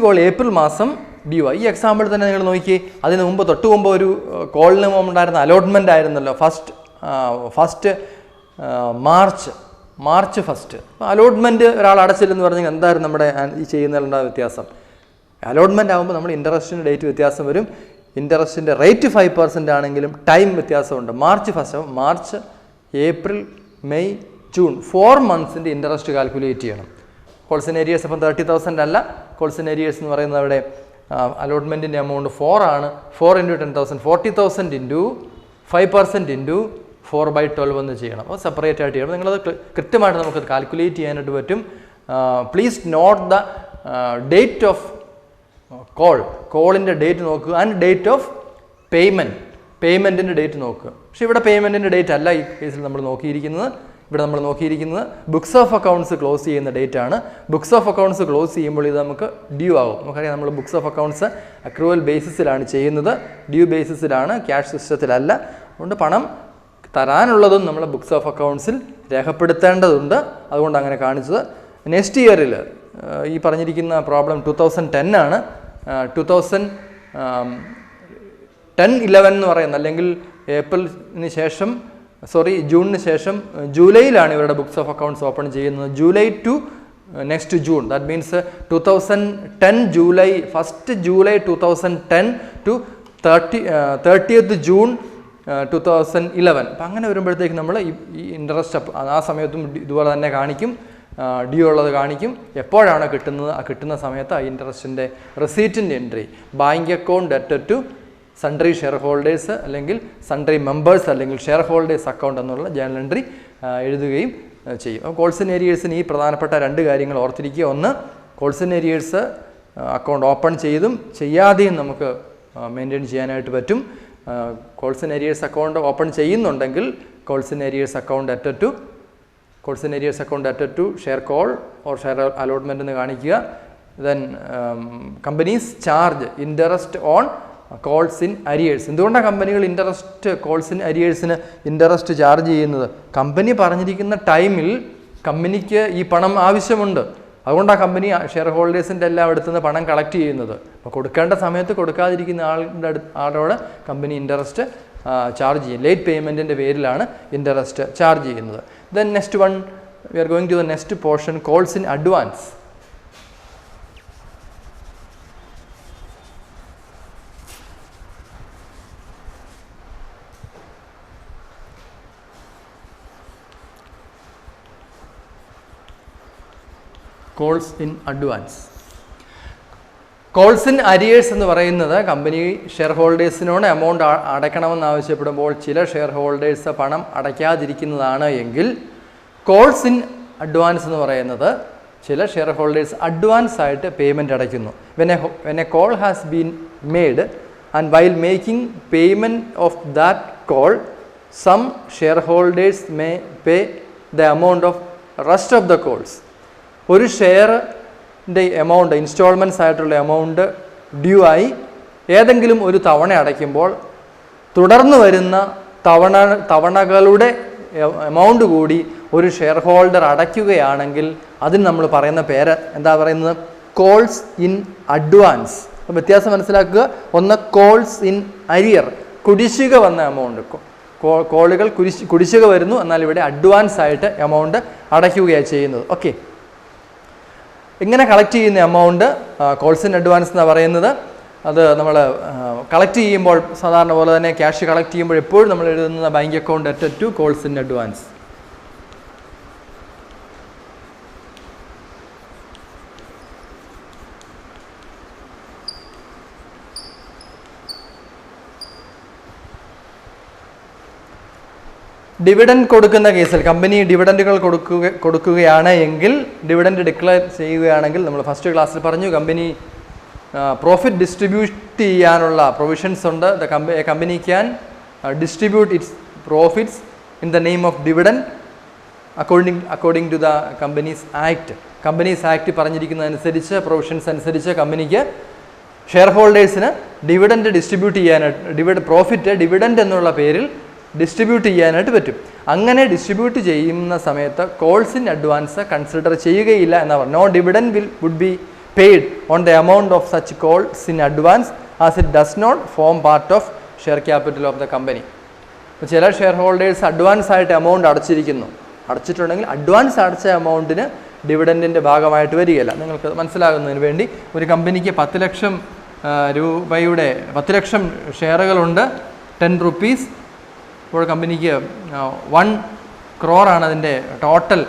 കോൾ ഏപ്രിൽ മാസം ഡ്യൂ ആയി. ഈ എക്സാമ്പിൾ തന്നെ നിങ്ങൾ നോക്കി. അതിന് മുമ്പ് തൊട്ട് മുമ്പ് ഒരു കോളിന് മുമ്പ് ഉണ്ടായിരുന്ന അലോട്ട്മെൻ്റ് ആയിരുന്നല്ലോ. First March 1. അലോട്ട്മെൻറ്റ് ഒരാൾ അടച്ചില്ലെന്ന് പറഞ്ഞാൽ എന്തായിരുന്നു നമ്മുടെ ഈ ചെയ്യുന്നതിലുണ്ടായ വ്യത്യാസം? അലോട്ട്മെൻറ്റ് ആകുമ്പോൾ നമ്മൾ ഇൻട്രസ്റ്റിൻ്റെ ഡേറ്റ് വ്യത്യാസം വരും. ഇൻട്രസ്റ്റിൻ്റെ റേറ്റ് 5% ആണെങ്കിലും ടൈം വ്യത്യാസമുണ്ട്. March 1, March, April, May, June 4 months interest calculate ചെയ്യണം. കോൾസ് ഇൻ അരിയേഴ്സ് അപ്പം 30,000 അല്ല. കോൾസ് ഇൻ അരിയേഴ്സ് എന്ന് പറയുന്നത് അവിടെ അലോട്ട്മെൻറ്റിൻ്റെ എമൗണ്ട് 4 ആണ്. 4 × 10,000 40,000 ഇൻറ്റു 5% ഇൻറ്റു 4/12 എന്ന് ചെയ്യണം. അപ്പോൾ സെപ്പറേറ്റ് ആയിട്ട് ചെയ്യണം. നിങ്ങളത് കൃത്യമായിട്ട് നമുക്ക് കാൽക്കുലേറ്റ് ചെയ്യാനായിട്ട് പറ്റും. Please note the date of കോളിൻ്റെ ഡേറ്റ് നോക്കുക ആൻഡ് ഡേറ്റ് ഓഫ് പേയ്മെൻറ്റിൻ്റെ ഡേറ്റ് നോക്കുക. പക്ഷേ ഇവിടെ പേയ്മെൻറ്റിൻ്റെ ഡേറ്റ് അല്ല ഈ കേസിൽ നമ്മൾ നോക്കിയിരിക്കുന്നത്. ഇവിടെ നമ്മൾ നോക്കിയിരിക്കുന്നത് ബുക്സ് ഓഫ് അക്കൗണ്ട്സ് ക്ലോസ് ചെയ്യുന്ന ഡേറ്റ് ആണ്. ബുക്സ് ഓഫ് അക്കൗണ്ട്സ് ക്ലോസ് ചെയ്യുമ്പോൾ ഇത് നമുക്ക് ഡ്യൂ ആകും. നമുക്കറിയാം, നമ്മൾ ബുക്സ് ഓഫ് അക്കൗണ്ട്സ് അക്രൂവൽ ബേസിസിലാണ് ചെയ്യുന്നത്, ഡ്യൂ ബേസിസിലാണ്, ക്യാഷ് സിസ്റ്റത്തിലല്ല. അതുകൊണ്ട് പണം തരാനുള്ളതും നമ്മൾ ബുക്സ് ഓഫ് അക്കൗണ്ട്സിൽ രേഖപ്പെടുത്തേണ്ടതുണ്ട്. അതുകൊണ്ട് അങ്ങനെ കാണിച്ചത്. നെക്സ്റ്റ് ഇയറിൽ ഈ പറഞ്ഞിരിക്കുന്ന പ്രോബ്ലം 2010 ആണ്. 10-11 എന്ന് പറയുന്നത്, അല്ലെങ്കിൽ ഏപ്രിലിന് ശേഷം ജൂണിന് ശേഷം ജൂലൈയിലാണ് ഇവരുടെ ബുക്സ് ഓഫ് അക്കൗണ്ട്സ് ഓപ്പൺ ചെയ്യുന്നത്. July to next June, that means 2010 July, 1 July 2010 to 30th June 2011. അപ്പം അങ്ങനെ വരുമ്പോഴത്തേക്ക് നമ്മൾ ഈ ഇൻട്രസ്റ്റ് ആ സമയത്തും ഇതുപോലെ തന്നെ കാണിക്കും, ഡ്യൂ ഉള്ളത് കാണിക്കും. എപ്പോഴാണ് കിട്ടുന്നത്, ആ കിട്ടുന്ന സമയത്ത് ആ ഇൻട്രസ്റ്റിൻ്റെ റെസീറ്റിൻ്റെ entry bank account debtor to sundry share holders, അല്ലെങ്കിൽ സൺട്രി മെമ്പേഴ്സ്, അല്ലെങ്കിൽ ഷെയർ ഹോൾഡേഴ്സ് അക്കൗണ്ട് എന്നുള്ള ജേണൽ എൻട്രി എഴുതുകയും ചെയ്യും. അപ്പോൾ കോൾസ് ഇൻ ഏരിയേഴ്സിന് ഈ പ്രധാനപ്പെട്ട 2 കാര്യങ്ങൾ ഓർത്തിരിക്കുക. ഒന്ന്, calls in arrears account open ചെയ്തും ചെയ്യാതെയും നമുക്ക് മെയിൻറ്റെയിൻ ചെയ്യാനായിട്ട് പറ്റും. Calls in arrears account open ചെയ്യുന്നുണ്ടെങ്കിൽ calls in arrears account debtor to share call or share allotment എന്ന് കാണിക്കുക. Then companies charge interest on calls in arrears. എന്തുകൊണ്ടാണ് കമ്പനികൾ കോൾസ് ഇൻ അരിയേഴ്സിന് ഇൻട്രസ്റ്റ് ചാർജ് ചെയ്യുന്നത്? കമ്പനി പറഞ്ഞിരിക്കുന്ന ടൈമിൽ കമ്പനിക്ക് ഈ പണം ആവശ്യമുണ്ട്. അതുകൊണ്ടാണ് കമ്പനി ഷെയർ ഹോൾഡേഴ്സിൻ്റെ എല്ലാം അടുത്തുനിന്ന് പണം കളക്ട് ചെയ്യുന്നത്. അപ്പോൾ കൊടുക്കേണ്ട സമയത്ത് കൊടുക്കാതിരിക്കുന്ന ആളോട് കമ്പനി ഇൻട്രസ്റ്റ് ചാർജ് ചെയ്യും. ലേറ്റ് പേയ്മെൻറ്റിൻ്റെ പേരിലാണ് ഇൻട്രസ്റ്റ് ചാർജ് ചെയ്യുന്നത്. Then next one, we are going to the next portion, calls in advance. Calls in advance. Calls in arrears എന്ന് പറയുന്നത് കമ്പനി ഷെയർ ഹോൾഡേഴ്സിനോട് എമൗണ്ട് അടയ്ക്കണമെന്ന് ആവശ്യപ്പെടുമ്പോൾ ചില ഷെയർ ഹോൾഡേഴ്സ് പണം അടയ്ക്കാതിരിക്കുന്നതാണ് എങ്കിൽ, കോൾസ് ഇൻ അഡ്വാൻസ് എന്ന് പറയുന്നത് ചില ഷെയർ ഹോൾഡേഴ്സ് അഡ്വാൻസ് ആയിട്ട് പേയ്മെൻറ്റ് അടയ്ക്കുന്നു. When a call has been made and while making payment of that call some share holders may pay the amount of rest of the calls. ഒരു ഷെയറിൻ്റെ എമൗണ്ട്, ഇൻസ്റ്റാൾമെൻറ്റ്സ് ആയിട്ടുള്ള എമൗണ്ട് ഡ്യൂ ആയി ഏതെങ്കിലും ഒരു തവണ അടയ്ക്കുമ്പോൾ തുടർന്ന് വരുന്ന തവണകളുടെ എമൗണ്ട് കൂടി ഒരു ഷെയർ ഹോൾഡർ അടയ്ക്കുകയാണെങ്കിൽ അതിന് നമ്മൾ പറയുന്ന പേര് എന്താ പറയുന്നത്? Calls in advance. അപ്പോൾ വ്യത്യാസം മനസ്സിലാക്കുക. ഒന്ന് കോൾസ് ഇൻ അരിയർ, കുടിശ്ശിക വന്ന എമൗണ്ട്. കോളുകൾ കുടിശ്ശിക വരുന്നു, എന്നാൽ ഇവിടെ അഡ്വാൻസ് ആയിട്ട് എമൗണ്ട് അടയ്ക്കുകയാണ് ചെയ്യുന്നത്. ഓക്കെ, ഇങ്ങനെ കളക്ട് ചെയ്യുന്ന എമൗണ്ട് കോൾസ് ഇൻ അഡ്വാൻസ് എന്നാണ് പറയുന്നത്. അത് നമ്മൾ കളക്ട് ചെയ്യുമ്പോൾ സാധാരണ പോലെ തന്നെ ക്യാഷ് കളക്ട് ചെയ്യുമ്പോൾ എപ്പോഴും നമ്മൾ എഴുതുന്ന bank account debtor to calls in advance. Dividend കൊടുക്കുന്ന കേസിൽ, കമ്പനി ഡിവിഡൻറ്റുകൾ കൊടുക്കുകയാണ് എങ്കിൽ, ഡിവിഡൻറ്റ് ഡിക്ലെയർ ചെയ്യുകയാണെങ്കിൽ, നമ്മൾ ഫസ്റ്റ് ക്ലാസ്സിൽ പറഞ്ഞു കമ്പനി പ്രോഫിറ്റ് ഡിസ്ട്രിബ്യൂട്ട് ചെയ്യാനുള്ള പ്രൊവിഷൻസ് ഉണ്ട്. Company can distribute its profits in the name of dividend according to the Companies Act. Companies Act പറഞ്ഞിരിക്കുന്നതനുസരിച്ച്, പ്രൊവിഷൻസ് അനുസരിച്ച് കമ്പനിക്ക് ഷെയർ ഹോൾഡേഴ്സിന് ഡിവിഡൻറ്റ് ഡിസ്ട്രിബ്യൂട്ട് ചെയ്യാനായിട്ട്, പ്രോഫിറ്റ് ഡിവിഡൻറ്റ് എന്നുള്ള പേരിൽ ഡിസ്ട്രിബ്യൂട്ട് ചെയ്യാനായിട്ട് പറ്റും. അങ്ങനെ ഡിസ്ട്രിബ്യൂട്ട് ചെയ്യുന്ന സമയത്ത് കോൾസ് ഇൻ അഡ്വാൻസ് കൺസിഡർ ചെയ്യുകയില്ല എന്നാണ് പറഞ്ഞത്. No dividend would be paid on the amount of such calls in advance as it does not form part of share capital of the company. ചില ഷെയർ ഹോൾഡേഴ്സ് അഡ്വാൻസ് ആയിട്ട് എമൗണ്ട് അടച്ചിട്ടുണ്ടെങ്കിൽ അഡ്വാൻസ് അടച്ച എമൗണ്ടിന് ഡിവിഡൻറ്റിൻ്റെ ഭാഗമായിട്ട് വരികയില്ല. നിങ്ങൾക്ക് മനസ്സിലാകുന്നതിന് വേണ്ടി, ഒരു കമ്പനിക്ക് 10 ലക്ഷം രൂപയുടെ 10 ലക്ഷം ഷെയറുകളുണ്ട്, 10 rupees. ഇപ്പോൾ കമ്പനിക്ക് 1 crore അതിൻ്റെ ടോട്ടൽ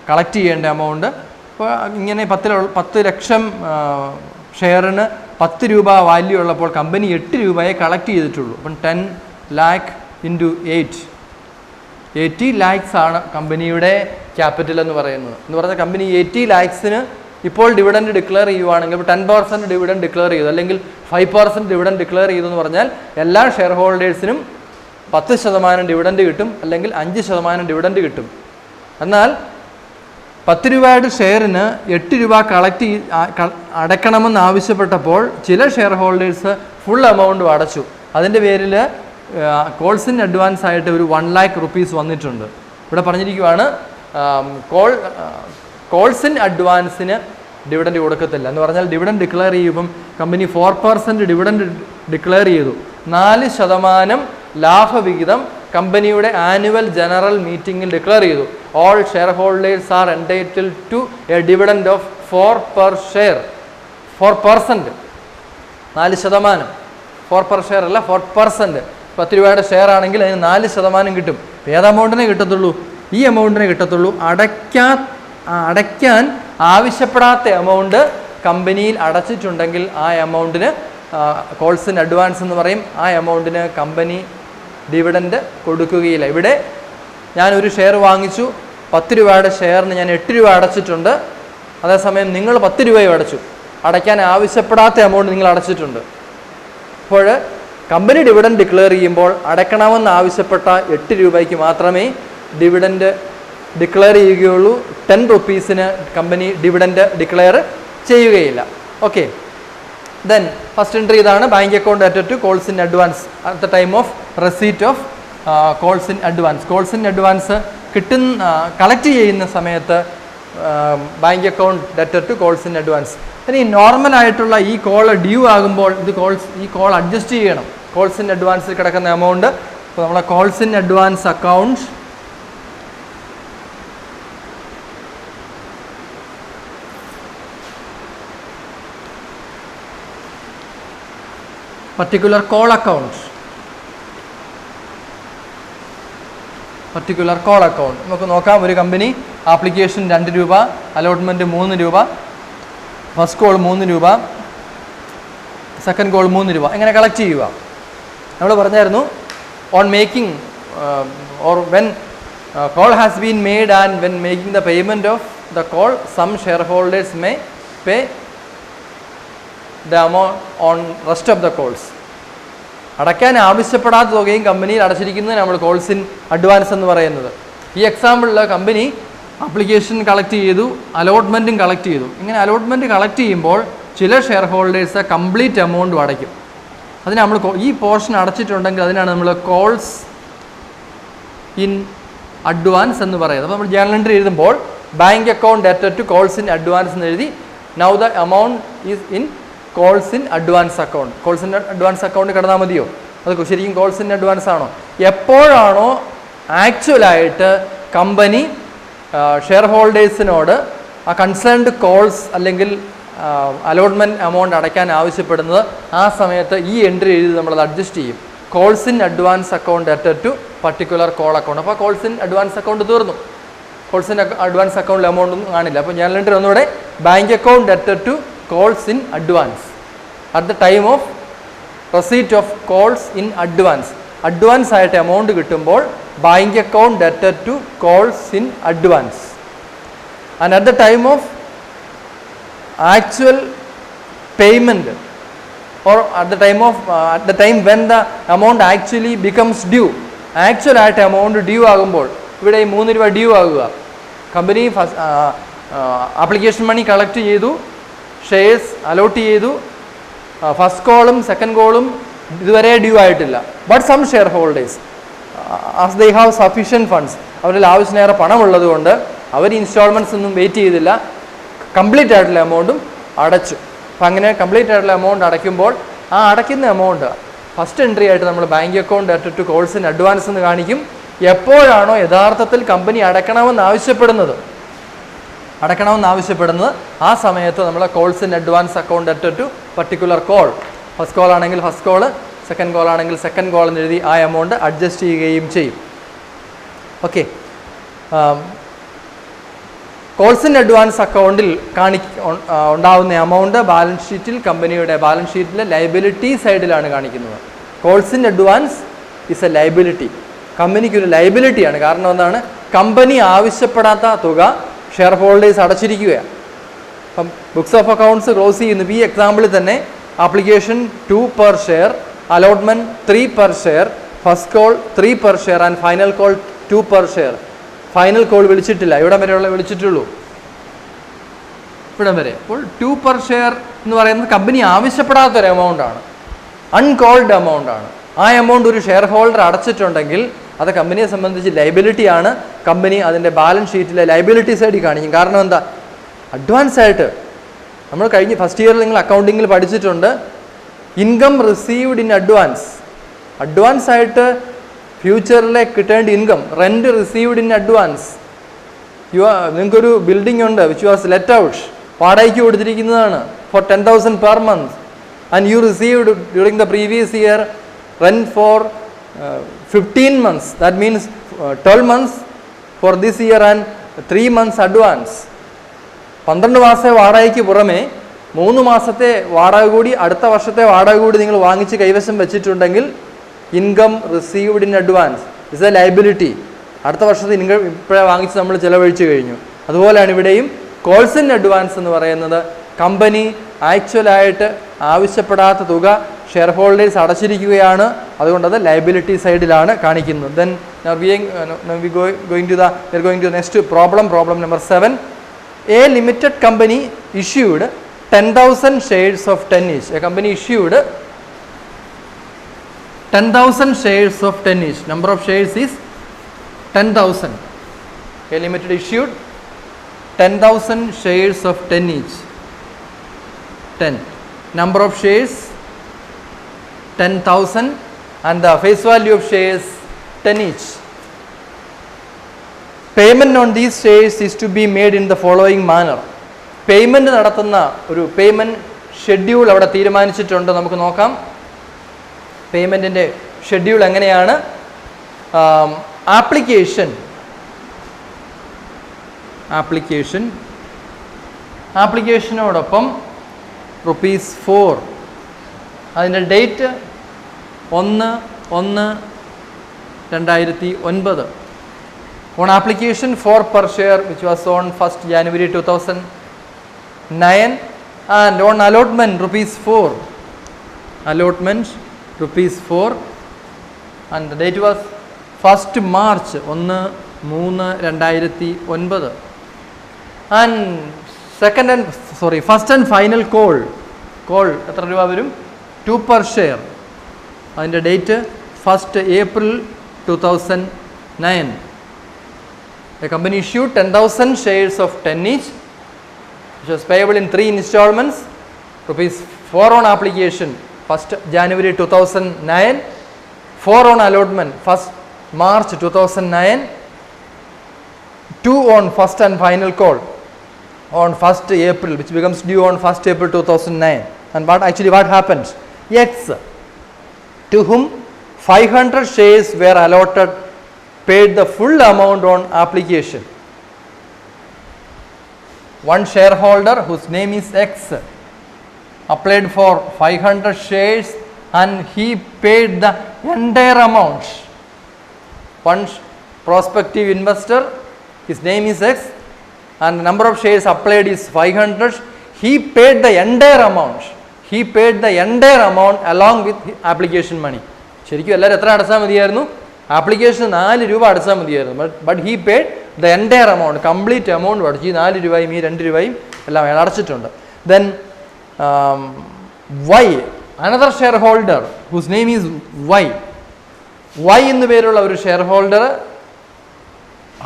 കളക്ട് ചെയ്യേണ്ട എമൗണ്ട്. അപ്പോൾ ഇങ്ങനെ 10 ലക്ഷം ഷെയറിന് 10 രൂപ വാല്യൂ ഉള്ളപ്പോൾ കമ്പനി 8 രൂപയെ കളക്ട് ചെയ്തിട്ടുള്ളൂ. അപ്പം 10 lakh into 8, 80 lakhs ആണ് കമ്പനിയുടെ ക്യാപിറ്റൽ എന്ന് പറഞ്ഞാൽ കമ്പനി 80 lakhsന് ഇപ്പോൾ ഡിവിഡൻറ്റ് ഡിക്ലെയർ ചെയ്യുവാണെങ്കിൽ, ഇപ്പോൾ 10% ഡിവിഡൻറ്റ് ഡിക്ലെയർ ചെയ്തു, അല്ലെങ്കിൽ 5% ഡിവിഡൻറ്റ് ഡിക്ലെയർ ചെയ്തു എന്ന് പറഞ്ഞാൽ എല്ലാ ഷെയർ ഹോൾഡേഴ്സിനും 10% ഡിവിഡൻറ്റ് കിട്ടും, അല്ലെങ്കിൽ 5% ഡിവിഡൻറ്റ് കിട്ടും. എന്നാൽ 10 രൂപയുടെ ഷെയറിന് 8 രൂപ അടയ്ക്കണമെന്ന് ആവശ്യപ്പെട്ടപ്പോൾ ചില ഷെയർ ഹോൾഡേഴ്സ് ഫുൾ എമൗണ്ടും അടച്ചു. അതിൻ്റെ പേരിൽ കോൾസ് ഇൻ അഡ്വാൻസ് ആയിട്ട് ഒരു 1 lakh rupees വന്നിട്ടുണ്ട്. ഇവിടെ പറഞ്ഞിരിക്കുവാണ് കോൾസ് ഇൻ അഡ്വാൻസിന് ഡിവിഡൻറ്റ് കൊടുക്കത്തില്ല എന്ന് പറഞ്ഞാൽ, ഡിവിഡൻറ്റ് ഡിക്ലെയർ ചെയ്യുമ്പം കമ്പനി 4% ഡിവിഡൻറ്റ് ഡിക്ലെയർ ചെയ്തു, 4% ലാഭവിഹിതം കമ്പനിയുടെ ആനുവൽ ജനറൽ മീറ്റിംഗിൽ ഡിക്ലെയർ ചെയ്തു. All share holders are entitled to a dividend of 4 per share. 4%. 4%. 4 per share അല്ല, 4%. 10 രൂപയുടെ ഷെയർ ആണെങ്കിൽ അതിന് 4% കിട്ടും. ഏത് എമൗണ്ടിനെ കിട്ടത്തുള്ളൂ? ഈ എമൗണ്ടിനെ കിട്ടത്തുള്ളൂ. അടയ്ക്കാൻ ആവശ്യപ്പെടാത്ത എമൗണ്ട് കമ്പനിയിൽ അടച്ചിട്ടുണ്ടെങ്കിൽ ആ എമൗണ്ടിന് കോൾസ് ഇൻ അഡ്വാൻസ് എന്ന് പറയും. ആ എമൗണ്ടിന് കമ്പനി ഡിവിഡൻഡ് കൊടുക്കുകയില്ല. ഇവിടെ ഞാനൊരു ഷെയർ വാങ്ങിച്ചു, 10 രൂപയുടെ ഷെയറിന് ഞാൻ 8 രൂപ അടച്ചിട്ടുണ്ട്. അതേസമയം നിങ്ങൾ 10 രൂപയും അടച്ചു. അടയ്ക്കാൻ ആവശ്യപ്പെടാത്ത എമൗണ്ട് നിങ്ങൾ അടച്ചിട്ടുണ്ട്. അപ്പോൾ കമ്പനി ഡിവിഡൻഡ് ഡിക്ലെയർ ചെയ്യുമ്പോൾ അടയ്ക്കണമെന്ന് ആവശ്യപ്പെട്ട 8 രൂപയ്ക്ക് മാത്രമേ ഡിവിഡൻഡ് ഡിക്ലെയർ ചെയ്യുകയുള്ളൂ. 10 rupeesന് കമ്പനി ഡിവിഡൻഡ് ഡിക്ലെയർ ചെയ്യുകയില്ല. ഓക്കെ, ദെൻ ഫസ്റ്റ് എൻട്രി ഇതാണ്. Bank account added to calls in advance at the time of receipt of calls in advance. Calls in advance collect ചെയ്യുന്ന സമയത്ത് bank account added to calls in advance. ഇനി നോർമലായിട്ടുള്ള ഈ കോൾ ഡ്യൂ ആകുമ്പോൾ ഈ കോൾ അഡ്ജസ്റ്റ് ചെയ്യണം. കോൾസ് ഇൻ അഡ്വാൻസിൽ കിടക്കുന്ന എമൗണ്ട്. അപ്പോൾ നമ്മളെ calls in advance account particular call account നമുക്ക് നോക്കാം. ഒരു കമ്പനി ആപ്ലിക്കേഷൻ 2 രൂപ, അലോട്ട്മെൻറ്റ് 3 രൂപ, ഫസ്റ്റ് കോൾ 3 രൂപ, സെക്കൻഡ് കോൾ 3 രൂപ, എങ്ങനെ കളക്ട് ചെയ്യുക? നമ്മൾ പറഞ്ഞായിരുന്നു on making or when call has been made and when making the payment of the call some share holders may pay the amount on rest of the calls. അടയ്ക്കാൻ ആവശ്യപ്പെടാത്ത തുകയും കമ്പനിയിൽ അടച്ചിരിക്കുന്നത് നമ്മൾ കോൾസ് ഇൻ അഡ്വാൻസ് എന്ന് പറയുന്നത്. ഈ എക്സാമ്പിളിൽ കമ്പനി ആപ്ലിക്കേഷൻ കളക്ട് ചെയ്തു, അലോട്ട്മെൻറ്റും കളക്ട് ചെയ്തു. ഇങ്ങനെ അലോട്ട്മെൻറ്റ് കളക്ട് ചെയ്യുമ്പോൾ ചില ഷെയർ ഹോൾഡേഴ്സ് കംപ്ലീറ്റ് എമൗണ്ടും അടയ്ക്കും. അതിന് നമ്മൾ ഈ പോർഷൻ അടച്ചിട്ടുണ്ടെങ്കിൽ അതിനാണ് നമ്മൾ കോൾസ് ഇൻ അഡ്വാൻസ് എന്ന് പറയുന്നത്. അപ്പോൾ നമ്മൾ ജേർണൽ എൻട്രി എഴുതുമ്പോൾ bank account added to calls in advance എന്ന് എഴുതി. Now the amount is in calls in advance account. Calls in advance account കിടന്നാൽ മതിയോ? അത് ശരിക്കും കോൾസ് ഇൻ അഡ്വാൻസ് ആണോ? എപ്പോഴാണോ ആക്ച്വലായിട്ട് കമ്പനി ഷെയർ ഹോൾഡേഴ്സിനോട് ആ കൺസേൺഡ് കോൾസ് അല്ലെങ്കിൽ അലോട്ട്മെൻറ്റ് എമൗണ്ട് അടയ്ക്കാൻ ആവശ്യപ്പെടുന്നത്, ആ സമയത്ത് ഈ എൻട്രി എഴുതി നമ്മളത് അഡ്ജസ്റ്റ് ചെയ്യും. Calls in advance account added to particular call account. അപ്പോൾ കോൾസ് ഇൻ അഡ്വാൻസ് അക്കൗണ്ട് തീർന്നു. കോൾസ് ഇൻ അഡ്വാൻസ് അക്കൗണ്ടിൽ എമൗണ്ട് ഒന്നും കാണില്ല. അപ്പോൾ ഞാൻ എൻട്രി ഒന്നുകൂടെ bank account added to calls in advance at the time of receipt of calls in advance. Advance ആയിട്ട് എമൗണ്ട് കിട്ടുമ്പോൾ bank account added to calls in advance. And at the time of actual payment or at the time when the amount actually becomes due, actual ആയിട്ട് എമൗണ്ട് ഡ്യൂ ആകുമ്പോൾ, ഇവിടെ ഈ 3 രൂപ ഡ്യൂ ആകുക, കമ്പനി ആപ്ലിക്കേഷൻ മണി കളക്ട് ചെയ്തു, ഷെയർസ് അലോട്ട് ചെയ്തു, ഫസ്റ്റ് കോളും സെക്കൻഡ് കോളും ഇതുവരെ ഡ്യൂ ആയിട്ടില്ല. But some share holders as they have sufficient funds, അവരിൽ ആവശ്യത്തിനേറെ പണമുള്ളത് കൊണ്ട് അവർ ഇൻസ്റ്റാൾമെൻറ്റ്സ് ഒന്നും വെയിറ്റ് ചെയ്തില്ല, കംപ്ലീറ്റ് ആയിട്ടുള്ള എമൗണ്ടും അടച്ചു. അപ്പം അങ്ങനെ കംപ്ലീറ്റ് ആയിട്ടുള്ള എമൗണ്ട് അടയ്ക്കുമ്പോൾ ആ അടയ്ക്കുന്ന എമൗണ്ട് ഫസ്റ്റ് എൻട്രി ആയിട്ട് നമ്മൾ bank account added to calls in advance എന്ന് കാണിക്കും. എപ്പോഴാണോ യഥാർത്ഥത്തിൽ കമ്പനി അടയ്ക്കണമെന്ന് ആവശ്യപ്പെടുന്നത് ആ സമയത്ത് നമ്മൾ calls in advance account added to particular call, first call ആണെങ്കിൽ ഫസ്റ്റ് കോള്, സെക്കൻഡ് കോൾ ആണെങ്കിൽ സെക്കൻഡ് കോൾ എന്ന് എഴുതി ആ എമൗണ്ട് അഡ്ജസ്റ്റ് ചെയ്യുകയും ചെയ്യും. ഓക്കെ, കോൾസ് ഇൻ അഡ്വാൻസ് അക്കൗണ്ടിൽ ഉണ്ടാവുന്ന എമൗണ്ട് ബാലൻസ് ഷീറ്റിൽ, കമ്പനിയുടെ ബാലൻസ് ഷീറ്റിലെ ലയബിലിറ്റി സൈഡിലാണ് കാണിക്കുന്നത്. Calls in advance is a liability, കമ്പനിക്കൊരു ലയബിലിറ്റിയാണ്. കാരണം എന്താണ്? കമ്പനി ആവശ്യപ്പെടാത്ത തുക ഷെയർ ഹോൾഡേഴ്സ് അടച്ചിരിക്കുകയാണ്. അപ്പം ബുക്സ് ഓഫ് അക്കൗണ്ട്സ് ക്ലോസ് ചെയ്യുന്നു. ഈ എക്സാമ്പിളിൽ തന്നെ application 2 per share, allotment 3 per share, first call 3 per share and final call 2 per share. Final call വിളിച്ചിട്ടില്ല, ഇവിടം വരെയുള്ള വിളിച്ചിട്ടുള്ളൂ, ഇവിടം വരെ. അപ്പോൾ 2 per share എന്ന് പറയുന്നത് കമ്പനി ആവശ്യപ്പെടാത്തൊരു എമൗണ്ടാണ്, അൺകോൾഡ് എമൗണ്ടാണ്. ആ എമൗണ്ട് ഒരു ഷെയർ ഹോൾഡർ അടച്ചിട്ടുണ്ടെങ്കിൽ അത് കമ്പനിയെ സംബന്ധിച്ച് ലയബിലിറ്റിയാണ്. കമ്പനി അതിൻ്റെ ബാലൻസ് ഷീറ്റിലെ ലയബിലിറ്റി സൈഡിൽ കാണിക്കും. കാരണം എന്താ? അഡ്വാൻസ് ആയിട്ട് നമ്മൾ കഴിഞ്ഞ ഫസ്റ്റ് ഇയറിൽ നിങ്ങൾ അക്കൗണ്ടിങ്ങിൽ പഠിച്ചിട്ടുണ്ട്, income received in advance advance ആയിട്ട് ഫ്യൂച്ചറിലെ കിട്ടേണ്ട income, rent received in advance. നിങ്ങൾക്കൊരു ബിൽഡിംഗ് ഉണ്ട് വിച്ച് വാസ് ലെറ്റ് ഔട്ട്, വാടകയ്ക്ക് കൊടുത്തിരിക്കുന്നതാണ് for 10,000 per month, and you received during the previous year rent for 15 months. That means 12 months for this year and 3 months advance. 12 മാസത്തെ വാടകയ്ക്ക് പുറമെ 3 മാസത്തെ വാടക കൂടി, അടുത്ത വർഷത്തെ വാടക കൂടി നിങ്ങൾ വാങ്ങിച്ച് കൈവശം വെച്ചിട്ടുണ്ടെങ്കിൽ income received in advance is a liability. അടുത്ത വർഷത്തെ ഇൻകം ഇപ്പോഴേ വാങ്ങിച്ച് നമ്മൾ ചിലവഴിച്ചു കഴിഞ്ഞു. അതുപോലെയാണ് ഇവിടെയും കോൾസ് ഇൻ അഡ്വാൻസ് എന്ന് പറയുന്നത്. കമ്പനി ആക്ച്വലായിട്ട് ആവശ്യപ്പെടാത്ത തുക ഷെയർ ഹോൾഡേഴ്സ് അടച്ചിരിക്കുകയാണ്, അതുകൊണ്ടത് ലയബിലിറ്റി സൈഡിലാണ് കാണിക്കുന്നത്. Then going to next problem number 7. A limited company issued 10,000 shares of 10 each. A company issued 10,000 shares of 10 each. Number of shares is 10,000. A limited issued 10,000 shares of 10 each. 10. Number of shares 10,000 and the face value of shares 10 each. Payment on these shares is to be made in the following manner. Payment നടത്തുന്ന ഒരു പേയ്മെൻറ്റ് ഷെഡ്യൂൾ അവിടെ തീരുമാനിച്ചിട്ടുണ്ട്. നമുക്ക് നോക്കാം പേയ്മെൻറ്റിൻ്റെ ഷെഡ്യൂൾ എങ്ങനെയാണ്. ആപ്ലിക്കേഷനോടൊപ്പം ₹4, അതിൻ്റെ date 1/1/2009. On application for per share which was on 1st January 2009 and on allotment ₹4. Allotment ₹4 and the date was 1st March 1/3/2009 and first and final call എത്ര രൂപ വരും? 2 per share. അതിൻ്റെ date 1st April 2009. The company issued 10,000 shares of 10 each, which was payable in 3 installments, ₹4 on application 1st January 2009, 4 on allotment 1st March 2009, 2 on first and final call on 1st April, which becomes due on 1st April 2009. And what happened? X, to whom 500 shares were allotted, paid the full amount on application. One shareholder whose name is X applied for 500 shares and he paid the entire amount. One prospective investor, his name is X and the number of shares applied is 500. He paid the entire amount. Along with application money. ശരിക്കും എല്ലാവരും എത്ര അടച്ചാൽ മതിയായിരുന്നു? ആപ്ലിക്കേഷൻ 4 രൂപ അടച്ചാൽ മതിയായിരുന്നു. But he paid the entire amount, complete amount അടച്ചു. ഈ 4 രൂപയും ഈ 2 രൂപയും എല്ലാം അയാൾ അടച്ചിട്ടുണ്ട്. Then Y, another shareholder whose name is Y എന്ന് പേരുള്ള ഒരു ഷെയർ ഹോൾഡർ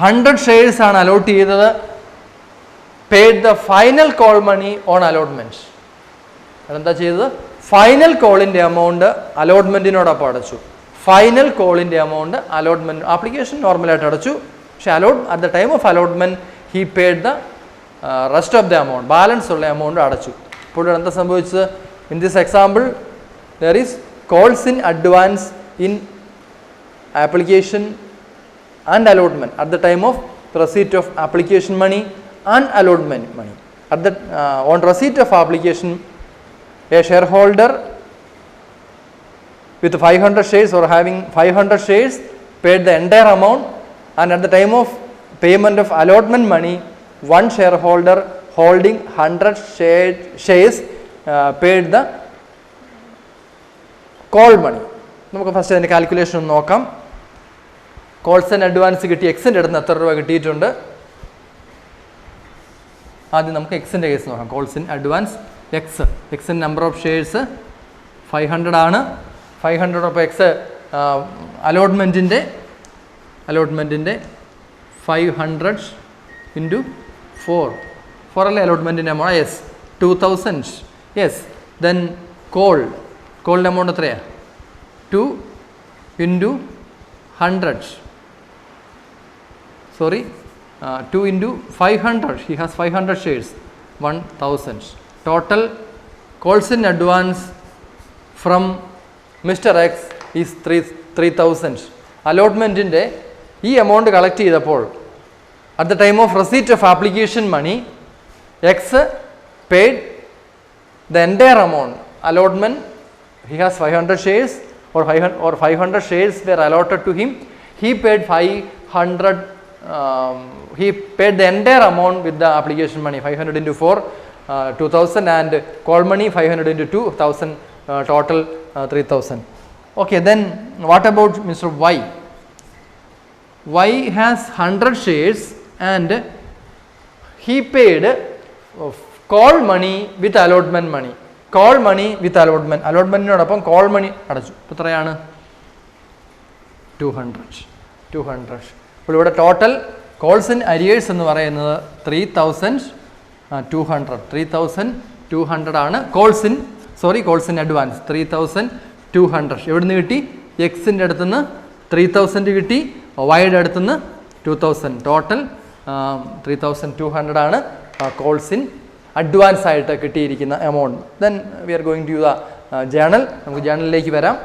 100 ഷെയർസ് ആണ് അലോട്ട് ചെയ്തത്. Paid the final call money on allotment. അതെന്താ ചെയ്തത്? ഫൈനൽ കോളിൻ്റെ എമൗണ്ട് അലോട്ട്മെൻറ്റിനോടൊപ്പം അടച്ചു. ഫൈനൽ കോളിൻ്റെ എമൗണ്ട് അലോട്ട്മെൻറ്റ്, ആപ്ലിക്കേഷൻ നോർമലായിട്ട് അടച്ചു. പക്ഷേ at the time of allotment he paid the rest of the amount, balance ഉള്ള എമൗണ്ട് അടച്ചു. ഇപ്പോൾ എന്താ സംഭവിച്ചത്? In this example there is calls in advance in application and allotment at the time of receipt of application money and allotment money. On receipt of application, a shareholder with 500 shares or having 500 shares paid the entire amount, and at the time of payment of allotment money, one shareholder holding 100 shares paid the call money. നമുക്ക് ഫസ്റ്റ് അതിൻ്റെ കാൽക്കുലേഷൻ ഒന്ന് നോക്കാം. കോൾസ് ആൻഡ് അഡ്വാൻസ് കിട്ടി. എക്സിൻ്റെ അടുത്ത് എത്ര രൂപ കിട്ടിയിട്ടുണ്ട്? ആദ്യം നമുക്ക് എക്സിൻ്റെ കേസ് നോക്കാം. കോൾസ് ഇൻ അഡ്വാൻസ് എക്സിൻ്റെ നമ്പർ ഓഫ് ഷെയർസ് 500 ആണ്. 500 ഓഫ് എക്സ് അലോട്ട്മെൻറ്റിൻ്റെ 500 ഇൻറ്റു 4 അല്ലേ അലോട്ട്മെൻറ്റിൻ്റെ എമൗണ്ട്? യെസ്, 2000. യെസ്. ദെൻ കോളിൻ്റെ എമൗണ്ട് എത്രയാണ്? 2 into 100. Sorry, 2 into 500. He has 500 shares. 1000. Total calls in advance from Mr. X is 3000. Allotment in the amount collected at the time of receipt of application money, X paid the entire amount. Allotment, he has 500 shares or 500 shares were allotted to him. He paid 500. He paid the entire amount with the application money. 500 into 4, 2000, and call money 500 into 2000, total 3000. Okay, then what about Mr. Y? Y has 100 shares and he paid call money with allotment money. Call money with allotment. Allotment call money അടച്ചു. എത്രയാണ്? 200. 200. അപ്പോൾ ഇവിടെ ടോട്ടൽ കോൾസ് ഇൻ അരിയേഴ്സ് എന്ന് പറയുന്നത് 3200. 3200 ആണ് കോൾസ് ഇൻ അഡ്വാൻസ്. 3200 എവിടെ നിന്ന് കിട്ടി? എക്സിൻ്റെ അടുത്ത് നിന്ന് 3000 കിട്ടി, വൈയുടെ അടുത്ത് നിന്ന് 2000. ടോട്ടൽ 3200 ആണ് കോൾസ് ഇൻ അഡ്വാൻസ് ആയിട്ട് കിട്ടിയിരിക്കുന്ന amount. Then we are going to the journal. നമുക്ക് ജേണലിലേക്ക് വരാം.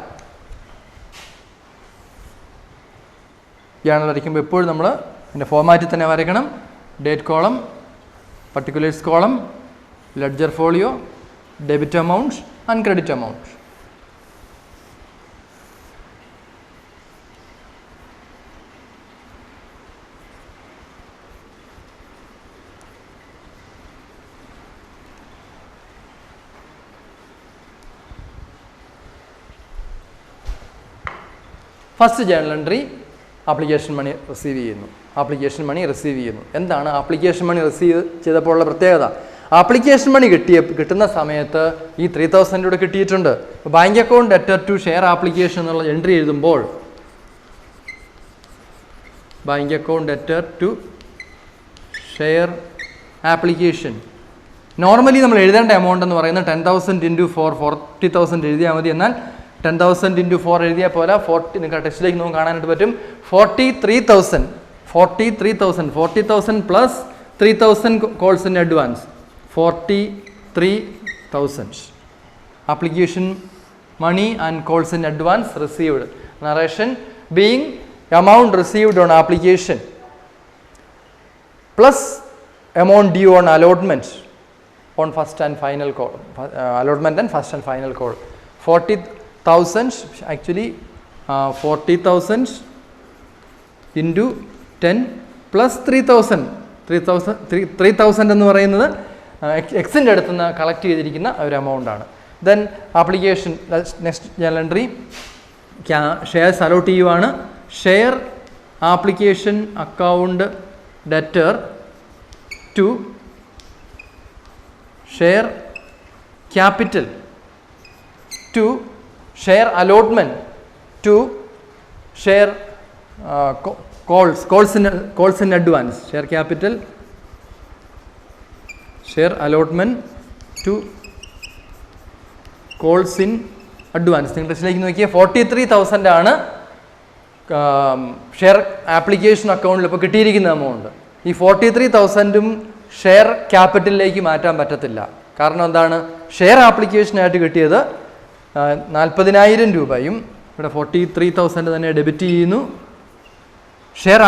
ജേണൽ വരയ്ക്കുമ്പോൾ എപ്പോഴും നമ്മൾ അതിൻ്റെ ഫോമാറ്റിൽ തന്നെ വരയ്ക്കണം. Date column, particulars column, ledger folio, debit amount and credit amount. First journal entry application money receive ചെയ്യുന്നു. എന്താണ് ആപ്ലിക്കേഷൻ മണി റിസീവ് ചെയ്തപ്പോഴുള്ള പ്രത്യേകത? ആപ്ലിക്കേഷൻ മണി കിട്ടുന്ന സമയത്ത് ഈ 3000 കൂടെ കിട്ടിയിട്ടുണ്ട്. Bank account debtor to share application എന്നുള്ള എൻട്രി എഴുതുമ്പോൾ bank account debtor to share application, normally നമ്മൾ എഴുതേണ്ട എമൗണ്ട് എന്ന് പറയുന്നത് 10,000 into 4, 40,000 എഴുതിയാൽ മതി. എന്നാൽ 10,000 into 4 എഴുതിയാൽ പോലെ 40, നിങ്ങൾക്ക് ടെക്സ്റ്റിലേക്ക് നമുക്ക് കാണാനായിട്ട് പറ്റും. 43,000 plus 3,000 calls in advance. 43,000 application money and calls in advance received. Narration being amount received on application plus amount due on allotment on first and final call. Allotment and first and final call. 40,000 actually 40,000 into 10 plus 3,000. 3,000 എന്ന് പറയുന്നത് എക്സിൻ്റെ അടുത്ത് നിന്ന് കളക്ട് ചെയ്തിരിക്കുന്ന ഒരു എമൗണ്ട് ആണ്. Then application next journal entry shares allot ചെയ്യുവാണ്. Share application account debtor to share capital to share allotment to share calls in advance. Share capital, share allotment to calls in advance. നിങ്ങൾ ടെസ്റ്റിലേക്ക് നോക്കിയാൽ 43,000 ആണ് ഷെയർ ആപ്ലിക്കേഷൻ അക്കൗണ്ടിൽ ഇപ്പോൾ കിട്ടിയിരിക്കുന്ന എമൗണ്ട്. ഈ 43,000ഉം ഷെയർ ക്യാപിറ്റലിലേക്ക് മാറ്റാൻ പറ്റത്തില്ല. കാരണം എന്താണ്? ഷെയർ ആപ്ലിക്കേഷനായിട്ട് കിട്ടിയത് 40,000 രൂപയും ഇവിടെ 43,000 തന്നെ ഡെബിറ്റ് ചെയ്യുന്നു. ഷെയർ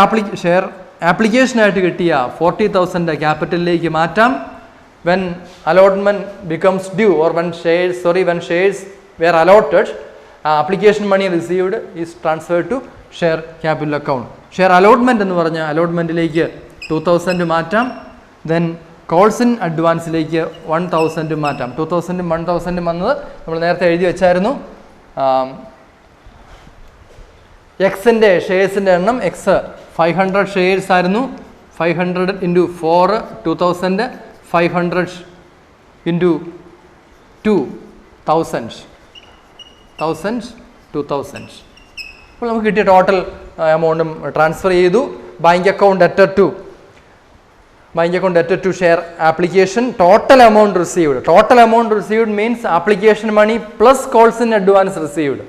ആപ്ലിക്കേഷനായിട്ട് കിട്ടിയ 40,000 ക്യാപിറ്റലിലേക്ക് മാറ്റാം. When allotment becomes due or when shares were allotted, application money received is transferred to share capital account. Share allotment എന്ന് പറഞ്ഞാൽ അലോട്ട്മെൻറ്റിലേക്ക് 2,000 മാറ്റാം. ദെൻ കോൾസ് ഇൻ അഡ്വാൻസിലേക്ക് 1,000 മാറ്റാം. 2,000ഉം 1,000ഉം വന്നത് നമ്മൾ നേരത്തെ എഴുതി വെച്ചായിരുന്നു. എക്സിൻ്റെ ഷെയർസിൻ്റെ എണ്ണം എക്സ് 500 ഷെയർസ് ആയിരുന്നു. 500 into 4 2,000, 500 into 2,000, 2,000. അപ്പോൾ നമുക്ക് കിട്ടിയ ടോട്ടൽ എമൗണ്ടും ട്രാൻസ്ഫർ ചെയ്തു. Bank account debtor to share application. Total amount received. Total amount received means application money plus calls in advance received.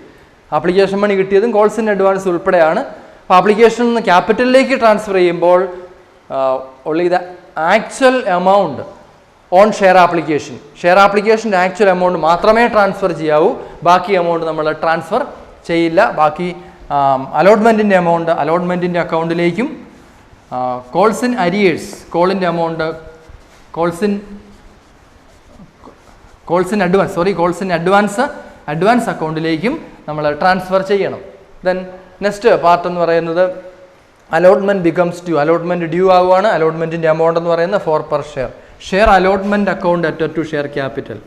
Application money കിട്ടിയതും കോൾസ് ഇൻ അഡ്വാൻസ് ഉൾപ്പെടെയാണ്. അപ്പോൾ ആപ്ലിക്കേഷനിൽ നിന്ന് ക്യാപിറ്റലിലേക്ക് ട്രാൻസ്ഫർ ചെയ്യുമ്പോൾ only the actual amount on share ആപ്ലിക്കേഷൻ്റെ ആക്ച്വൽ എമൗണ്ട് മാത്രമേ ട്രാൻസ്ഫർ ചെയ്യാവൂ. ബാക്കി എമൗണ്ട് നമ്മൾ ട്രാൻസ്ഫർ ചെയ്യില്ല. ബാക്കി അലോട്ട്മെൻറ്റിൻ്റെ എമൗണ്ട് അലോട്ട്മെൻറ്റിൻ്റെ അക്കൗണ്ടിലേക്കും കോൾസ് ഇൻ അരിയേഴ്സ് കോളിൻ്റെ എമൗണ്ട് കോൾസ് ഇൻ അഡ്വാൻസ് അക്കൗണ്ടിലേക്കും നമ്മൾ ട്രാൻസ്ഫർ ചെയ്യണം. ദെൻ നെക്സ്റ്റ് പാർട്ട് എന്ന് പറയുന്നത് allotment becomes due. Allotment due ആവുകയാണ്. അലോട്ട്മെൻറ്റിൻ്റെ എമൗണ്ട് എന്ന് പറയുന്നത് 4 per share. Share allotment account debtor to share capital.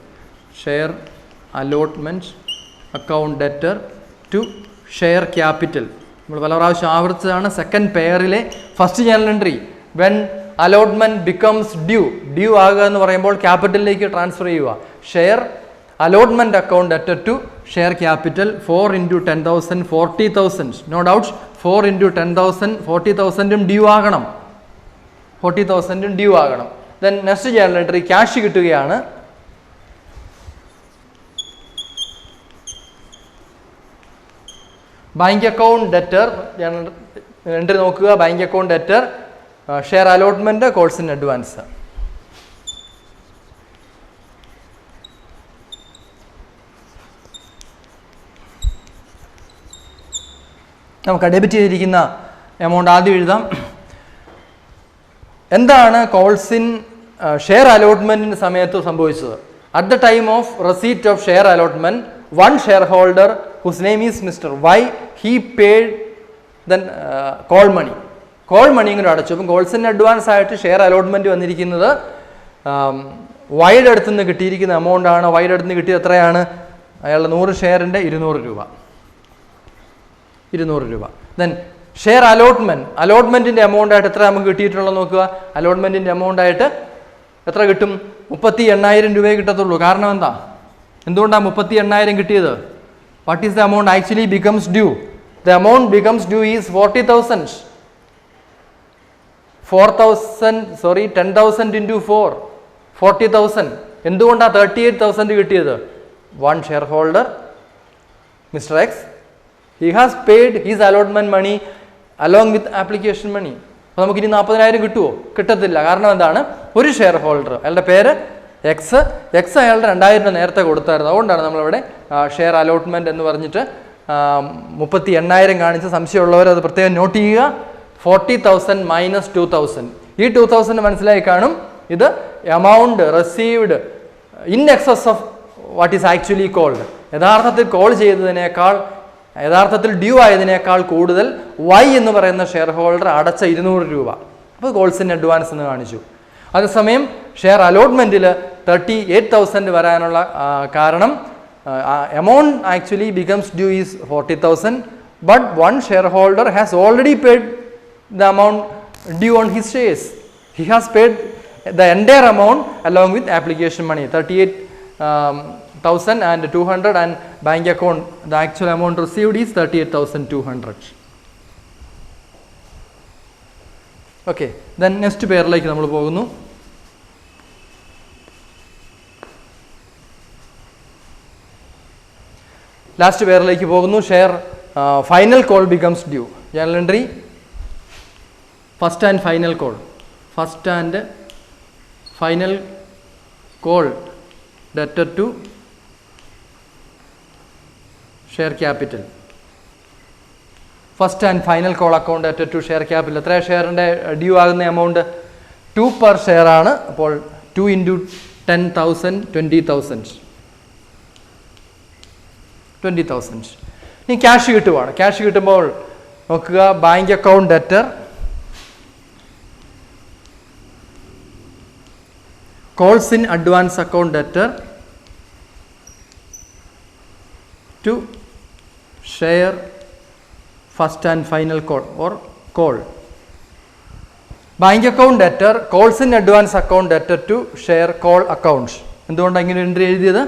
Share allotment account debtor to share capital നമ്മൾ പല പ്രാവശ്യം ആവർത്തിച്ചതാണ്. സെക്കൻഡ് പെയറിലെ first journal entry when allotment becomes due ആകുക എന്ന് പറയുമ്പോൾ ക്യാപിറ്റലിലേക്ക് ട്രാൻസ്ഫർ ചെയ്യുക. Share allotment account debtor to share capital 4 into 10,000 40,000. No doubts 4 into 10,000 40,000 due ആകണം. 40,000 ഡ്യൂ ആകണം. Then next journal entry cash കിട്ടുകയാണ്. ബാങ്ക് അക്കൗണ്ട് ഡെറ്റർ എൻട്രി നോക്കുക. Bank account debtor share allotment calls in advance. നമുക്ക് ഡെബിറ്റ് ചെയ്തിരിക്കുന്ന എമൗണ്ട് ആദ്യം എഴുതാം. എന്താണ് കോൾസ് ഇൻ ഷെയർ അലോട്ട്മെൻറ്റിൻ്റെ സമയത്ത് സംഭവിച്ചത്? At the time of receipt of share allotment one share holder whose name is mister Y he paid then call money ഇങ്ങനെ അടച്ചു. അപ്പം കോൾസ് ഇൻ അഡ്വാൻസ് ആയിട്ട് ഷെയർ അലോട്ട്മെൻറ്റ് വന്നിരിക്കുന്നത് വൈയുടെ അടുത്ത് നിന്ന് കിട്ടിയിരിക്കുന്ന എമൗണ്ടാണ്. വൈയുടെ അടുത്ത് നിന്ന് കിട്ടിയത് എത്രയാണ്? അയാളുടെ 100 ഷെയറിൻ്റെ 200 രൂപ. ദെൻ ഷെയർ അലോട്ട്മെൻറ്റിൻ്റെ എമൗണ്ട് ആയിട്ട് എത്ര നമുക്ക് കിട്ടിയിട്ടുള്ളത് നോക്കുക. അലോട്ട്മെൻറ്റിൻ്റെ എമൗണ്ട് ആയിട്ട് എത്ര കിട്ടും? 38,000 രൂപയെ കിട്ടത്തുള്ളൂ. കാരണം എന്താ? എന്തുകൊണ്ടാണ് 38,000 കിട്ടിയത്? What is the amount actually becomes due? The amount becomes due is 40,000. 10,000 into 4 40,000. എന്തുകൊണ്ടാണ് 38,000 കിട്ടിയത്? One share holder mister X he has paid his allotment money along with application money. അപ്പോൾ നമുക്കിനി 40,000 കിട്ടുമോ? കിട്ടത്തില്ല. കാരണം എന്താണ്? ഒരു ഷെയർ ഹോൾഡർ അയാളുടെ പേര് എക്സ് അയാളുടെ 2,000 നേരത്തെ കൊടുത്തായിരുന്നു. അതുകൊണ്ടാണ് നമ്മളിവിടെ ഷെയർ അലോട്ട്മെൻറ്റ് എന്ന് പറഞ്ഞിട്ട് 38,000 കാണിച്ച് സംശയമുള്ളവർ അത് പ്രത്യേകം നോട്ട് ചെയ്യുക. 40,000 minus 2,000. ഈ 2,000 മനസ്സിലായി കാണും. ഇത് amount received in excess of what is actually called. യഥാർത്ഥത്തിൽ ഡ്യൂ ആയതിനേക്കാൾ കൂടുതൽ വൈ എന്ന് പറയുന്ന ഷെയർ ഹോൾഡർ അടച്ച 200 രൂപ. അപ്പോൾ കോൾസ് ഇൻ അഡ്വാൻസ് എന്ന് കാണിച്ചു. അതേസമയം ഷെയർ അലോട്ട്മെൻറ്റിൽ 38,000 വരാനുള്ള കാരണം amount actually becomes due is 40,000 but one share holder has already paid the amount due on his shares. He has paid the entire amount along with application money 38,200 and bank account the actual amount received is 38,200. Okay, then next പേരിലേക്ക് നമ്മൾ പോകുന്നു. ലാസ്റ്റ് പേരിലേക്ക് പോകുന്നു. Share final call becomes due. Journal entry first and final call debtor to share capital. First and final call account debtor to share capital. എത്ര ഷെയറിൻ്റെ ഡ്യൂ ആകുന്ന എമൗണ്ട്? 2 per share ആണ്. അപ്പോൾ 2 into 10,000 20,000. ഇനി ക്യാഷ് കിട്ടുവാണ്. ക്യാഷ് കിട്ടുമ്പോൾ നോക്കുക. Bank account debtor calls in advance account debtor to share first and final call or call. Bank account debtor calls in advance account debtor to share call accounts. എന്തുകൊണ്ടാണ് ഇങ്ങനെ എൻട്രി എഴുതിയത്?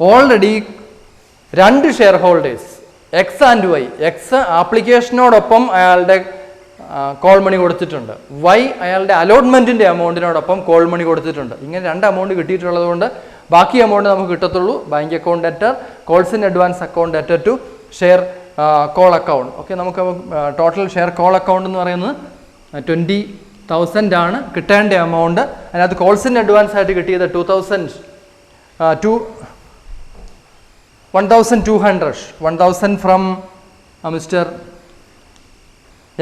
Already 2 shareholders X and Y. X ആപ്ലിക്കേഷനോടൊപ്പം അയാളുടെ കോൾ മണി കൊടുത്തിട്ടുണ്ട്. വൈ അയാളുടെ അലോട്ട്മെൻറ്റിൻ്റെ എമൗണ്ടിനോടൊപ്പം കോൾ മണി കൊടുത്തിട്ടുണ്ട്. ഇങ്ങനെ 2 എമൗണ്ട് കിട്ടിയിട്ടുള്ളത് കൊണ്ട് ബാക്കി എമൗണ്ട് നമുക്ക് കിട്ടത്തുള്ളൂ bank account debtor, calls in advance account debtor to share call account. Okay, നമുക്ക് ടോട്ടൽ ഷെയർ കോൾ അക്കൗണ്ട് എന്ന് പറയുന്നത് 20,000 ആണ് കിട്ടേണ്ട എമൗണ്ട്. അതിനകത്ത് കോൾസ് ഇൻ അഡ്വാൻസ് ആയിട്ട് കിട്ടിയത് 1,200 from mister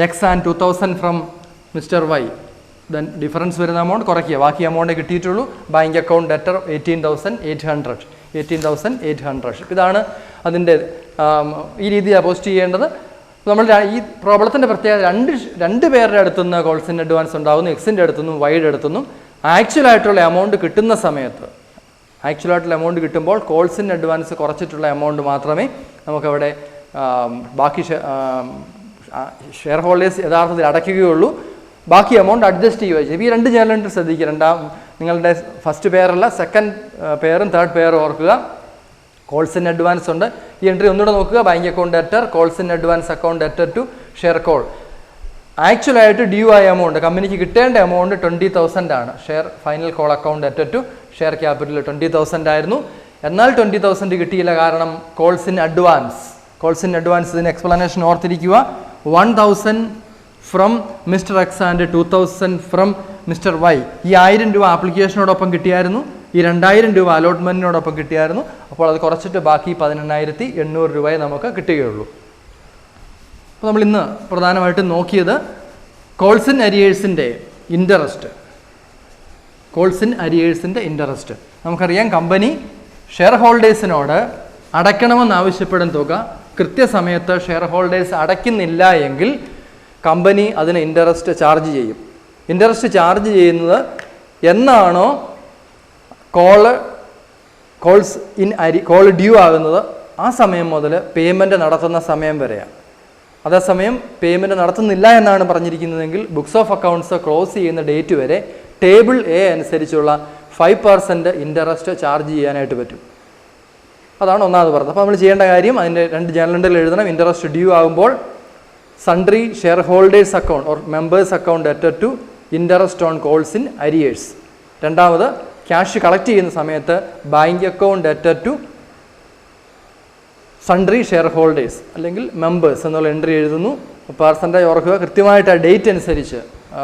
X and 2,000 from mister Y. Then difference വരുന്ന എമൗണ്ട് കുറയ്ക്കുക, ബാക്കി എമൗണ്ടേ കിട്ടിയിട്ടുള്ളൂ. Bank account debtor 18,800. ഇതാണ് അതിൻ്റെ ഈ രീതിയാണ് പോസ്റ്റ് ചെയ്യേണ്ടത്. നമ്മൾ ഈ പ്രോബ്ലത്തിൻ്റെ പ്രത്യേകത രണ്ട് പേരുടെ അടുത്തുനിന്ന് കോൾസ് ഇൻ അഡ്വാൻസ് ഉണ്ടാകുന്നു, എക്സിൻ്റെ അടുത്തുനിന്നും വൈയുടെ അടുത്തുനിന്നും. ആക്ച്വലായിട്ടുള്ള എമൗണ്ട് കിട്ടുന്ന സമയത്ത്, ആക്ച്വലായിട്ടുള്ള എമൗണ്ട് കിട്ടുമ്പോൾ കോൾസ് ഇൻ അഡ്വാൻസ് കുറച്ചിട്ടുള്ള എമൗണ്ട് മാത്രമേ നമുക്കവിടെ ബാക്കി ഷെയർ ഹോൾഡേഴ്സ് യഥാർത്ഥത്തിൽ അടയ്ക്കുകയുള്ളൂ. ബാക്കി എമൗണ്ട് അഡ്ജസ്റ്റ് ചെയ്യുക ചെയ്യും. ഈ രണ്ട് ജേർണൽ എൻട്രി ശ്രദ്ധിക്കുക. നിങ്ങളുടെ ഫസ്റ്റ് പെയറല്ല, സെക്കൻഡ് പെയറും തേർഡ് പെയറും ഓർക്കുക. കോൾസ് ഇൻ അഡ്വാൻസ് ഉണ്ട്. ഈ എൻട്രി ഒന്നുകൂടെ നോക്കുക. Bank account debtor, calls in advance account debtor to share call. ആക്ച്വലായിട്ട് ഡ്യൂ ആയ എമൗണ്ട്, കമ്പനിക്ക് കിട്ടേണ്ട എമൗണ്ട് 20,000 ആണ്. Share final call account debtor to share capital 20,000 ആയിരുന്നു. എന്നാൽ 20,000 കിട്ടിയില്ല. കാരണം കോൾസ് ഇൻ അഡ്വാൻസ് ഇതിന് എക്സ്പ്ലനേഷൻ ഓർത്തിരിക്കുക. 1,000 from mister X and 2,000 from mister Y. ഈ 1,000 രൂപ ആപ്ലിക്കേഷനോടൊപ്പം കിട്ടിയായിരുന്നു, ഈ 2,000 രൂപ അലോട്ട്മെൻറ്റിനോടൊപ്പം കിട്ടിയായിരുന്നു. അപ്പോൾ അത് കുറച്ചിട്ട് ബാക്കി 18,800 രൂപയെ നമുക്ക് കിട്ടുകയുള്ളൂ. അപ്പോൾ നമ്മൾ ഇന്ന് പ്രധാനമായിട്ടും നോക്കിയത് കോൾസ് ഇൻ അരിയേഴ്സിൻ്റെ ഇൻട്രസ്റ്റ്. നമുക്കറിയാം, കമ്പനി ഷെയർ ഹോൾഡേഴ്സിനോട് അടയ്ക്കണമെന്ന് ആവശ്യപ്പെടുന്ന തുക കൃത്യസമയത്ത് ഷെയർ ഹോൾഡേഴ്സ് അടയ്ക്കുന്നില്ല എങ്കിൽ കമ്പനി അതിന് ഇൻട്രസ്റ്റ് ചാർജ് ചെയ്യും. ഇൻട്രസ്റ്റ് ചാർജ് ചെയ്യുന്നത് എന്നാണോ കോൾ ഡ്യൂ ആകുന്നത് ആ സമയം മുതൽ പേയ്മെൻറ്റ് നടത്തുന്ന സമയം വരെയാണ്. അതേസമയം പേയ്മെൻറ്റ് നടത്തുന്നില്ല എന്നാണ് പറഞ്ഞിരിക്കുന്നതെങ്കിൽ ബുക്സ് ഓഫ് അക്കൗണ്ട്സ് ക്ലോസ് ചെയ്യുന്ന ഡേറ്റ് വരെ ടേബിൾ എ അനുസരിച്ചുള്ള 5% ഇൻട്രസ്റ്റ് ചാർജ് ചെയ്യാനായിട്ട് പറ്റും. അതാണ് ഒന്നാമത് പറഞ്ഞത്. അപ്പോൾ നമ്മൾ ചെയ്യേണ്ട കാര്യം, അതിൻ്റെ 2 ജേർണൽ എൻട്രിയിൽ എഴുതണം. ഇൻട്രസ്റ്റ് ഡ്യൂ ആകുമ്പോൾ sundry share holders account or members account debtor to interest on calls in arrears. രണ്ടാമത്, ക്യാഷ് കളക്ട് ചെയ്യുന്ന സമയത്ത് bank account debtor to sundry share holders അല്ലെങ്കിൽ മെമ്പേഴ്സ് എന്നുള്ള എൻട്രി എഴുതുന്നു. പെർസെൻറ്റേജ് ഓർക്കുക, കൃത്യമായിട്ട് ആ ഡേറ്റ് അനുസരിച്ച്.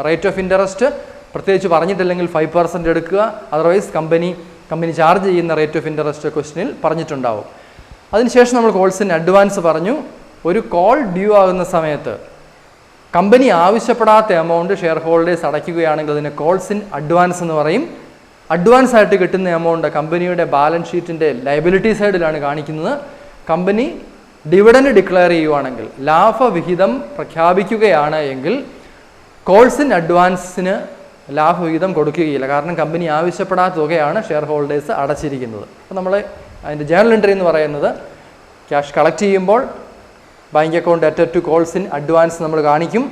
റേറ്റ് ഓഫ് ഇൻട്രസ്റ്റ് പ്രത്യേകിച്ച് പറഞ്ഞിട്ടില്ലെങ്കിൽ 5% എടുക്കുക. അതർവൈസ് കമ്പനി ചാർജ് ചെയ്യുന്ന റേറ്റ് ഓഫ് ഇൻട്രസ്റ്റ് ക്വസ്റ്റ്യനിൽ പറഞ്ഞിട്ടുണ്ടാവും. അതിനുശേഷം നമ്മൾ കോൾസ് ഇൻ അഡ്വാൻസ് പറഞ്ഞു. ഒരു കോൾ ഡ്യൂ ആകുന്ന സമയത്ത് കമ്പനി ആവശ്യപ്പെടാത്ത എമൗണ്ട് ഷെയർ ഹോൾഡേഴ്സ് അടയ്ക്കുകയാണെങ്കിൽ അതിനെ കോൾസ് ഇൻ അഡ്വാൻസ് എന്ന് പറയും. അഡ്വാൻസ് ആയിട്ട് കിട്ടുന്ന എമൗണ്ട് കമ്പനിയുടെ ബാലൻസ് ഷീറ്റിൻ്റെ ലയബിലിറ്റി സൈഡിലാണ് കാണിക്കുന്നത്. കമ്പനി ഡിവിഡൻഡ് ഡിക്ലെയർ ചെയ്യുവാണെങ്കിൽ, ലാഭവിഹിതം പ്രഖ്യാപിക്കുകയാണ് എങ്കിൽ കോൾസ് ഇൻ അഡ്വാൻസിന് ലാഭവിഹിതം കൊടുക്കുകയില്ല. കാരണം കമ്പനി ആവശ്യപ്പെടാത്ത തുകയാണ് ഷെയർ ഹോൾഡേഴ്സ് അടച്ചിരിക്കുന്നത്. അപ്പോൾ നമ്മൾ അതിൻ്റെ ജേർണൽ എൻട്രി എന്ന് പറയുന്നത്, ക്യാഷ് കളക്ട് ചെയ്യുമ്പോൾ bank account debtor to calls in advance നമ്മൾ കാണിക്കും.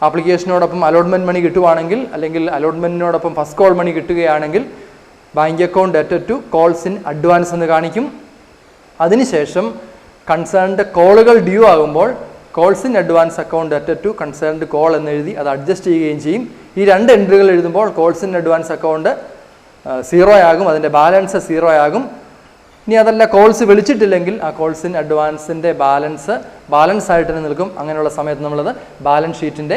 ആപ്ലിക്കേഷനോടൊപ്പം അലോട്ട്മെൻറ്റ് മണി കിട്ടുവാണെങ്കിൽ, അല്ലെങ്കിൽ അലോട്ട്മെൻറ്റിനോടൊപ്പം ഫസ്റ്റ് കോൾ മണി കിട്ടുകയാണെങ്കിൽ bank account debtor to calls in advance എന്ന് കാണിക്കും. അതിനുശേഷം കൺസേൺഡ് കോളുകൾ ഡ്യൂ ആകുമ്പോൾ calls in advance account debtor to concerned call എന്നെഴുതി അത് അഡ്ജസ്റ്റ് ചെയ്യുകയും ചെയ്യും. ഈ 2 എൻട്രികൾ എഴുതുമ്പോൾ കോൾസ് ഇൻ അഡ്വാൻസ് അക്കൗണ്ട് 0 ആകും, അതിൻ്റെ ബാലൻസ് 0 ആകും. ഇനി അതല്ല, കോൾസ് വിളിച്ചിട്ടില്ലെങ്കിൽ ആ കോൾസ് ഇൻ അഡ്വാൻസിൻ്റെ ബാലൻസ് ആയിട്ട് തന്നെ നിൽക്കും. അങ്ങനെയുള്ള സമയത്ത് നമ്മളത് ബാലൻസ് ഷീറ്റിൻ്റെ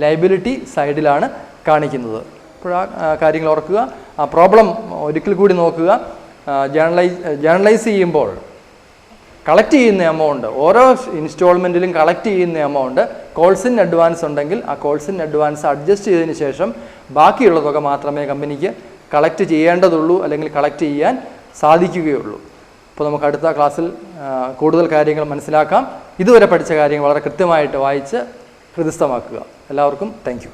ലയബിലിറ്റി സൈഡിലാണ് കാണിക്കുന്നത്. അപ്പോൾ ആ കാര്യങ്ങൾ ഓർക്കുക. ആ പ്രോബ്ലം ഒരിക്കൽ കൂടി നോക്കുക. ജേർണലൈസ് ചെയ്യുമ്പോൾ കളക്ട് ചെയ്യുന്ന എമൗണ്ട്, ഓരോ ഇൻസ്റ്റാൾമെൻറ്റിലും കളക്ട് ചെയ്യുന്ന എമൗണ്ട് കോൾസ് ഇൻ അഡ്വാൻസ് ഉണ്ടെങ്കിൽ ആ കോൾസ് ഇൻ അഡ്വാൻസ് അഡ്ജസ്റ്റ് ചെയ്തതിന് ശേഷം ബാക്കിയുള്ള തുക മാത്രമേ കമ്പനിക്ക് കളക്ട് ചെയ്യേണ്ടതുള്ളൂ, അല്ലെങ്കിൽ കളക്ട് ചെയ്യാൻ സാധിക്കുകയുള്ളൂ. അപ്പോൾ നമുക്ക് അടുത്ത ക്ലാസ്സിൽ കൂടുതൽ കാര്യങ്ങൾ മനസ്സിലാക്കാം. ഇതുവരെ പഠിച്ച കാര്യങ്ങൾ വളരെ കൃത്യമായിട്ട് വായിച്ച് ഹൃദിസ്ഥമാക്കുക. എല്ലാവർക്കും താങ്ക് യു.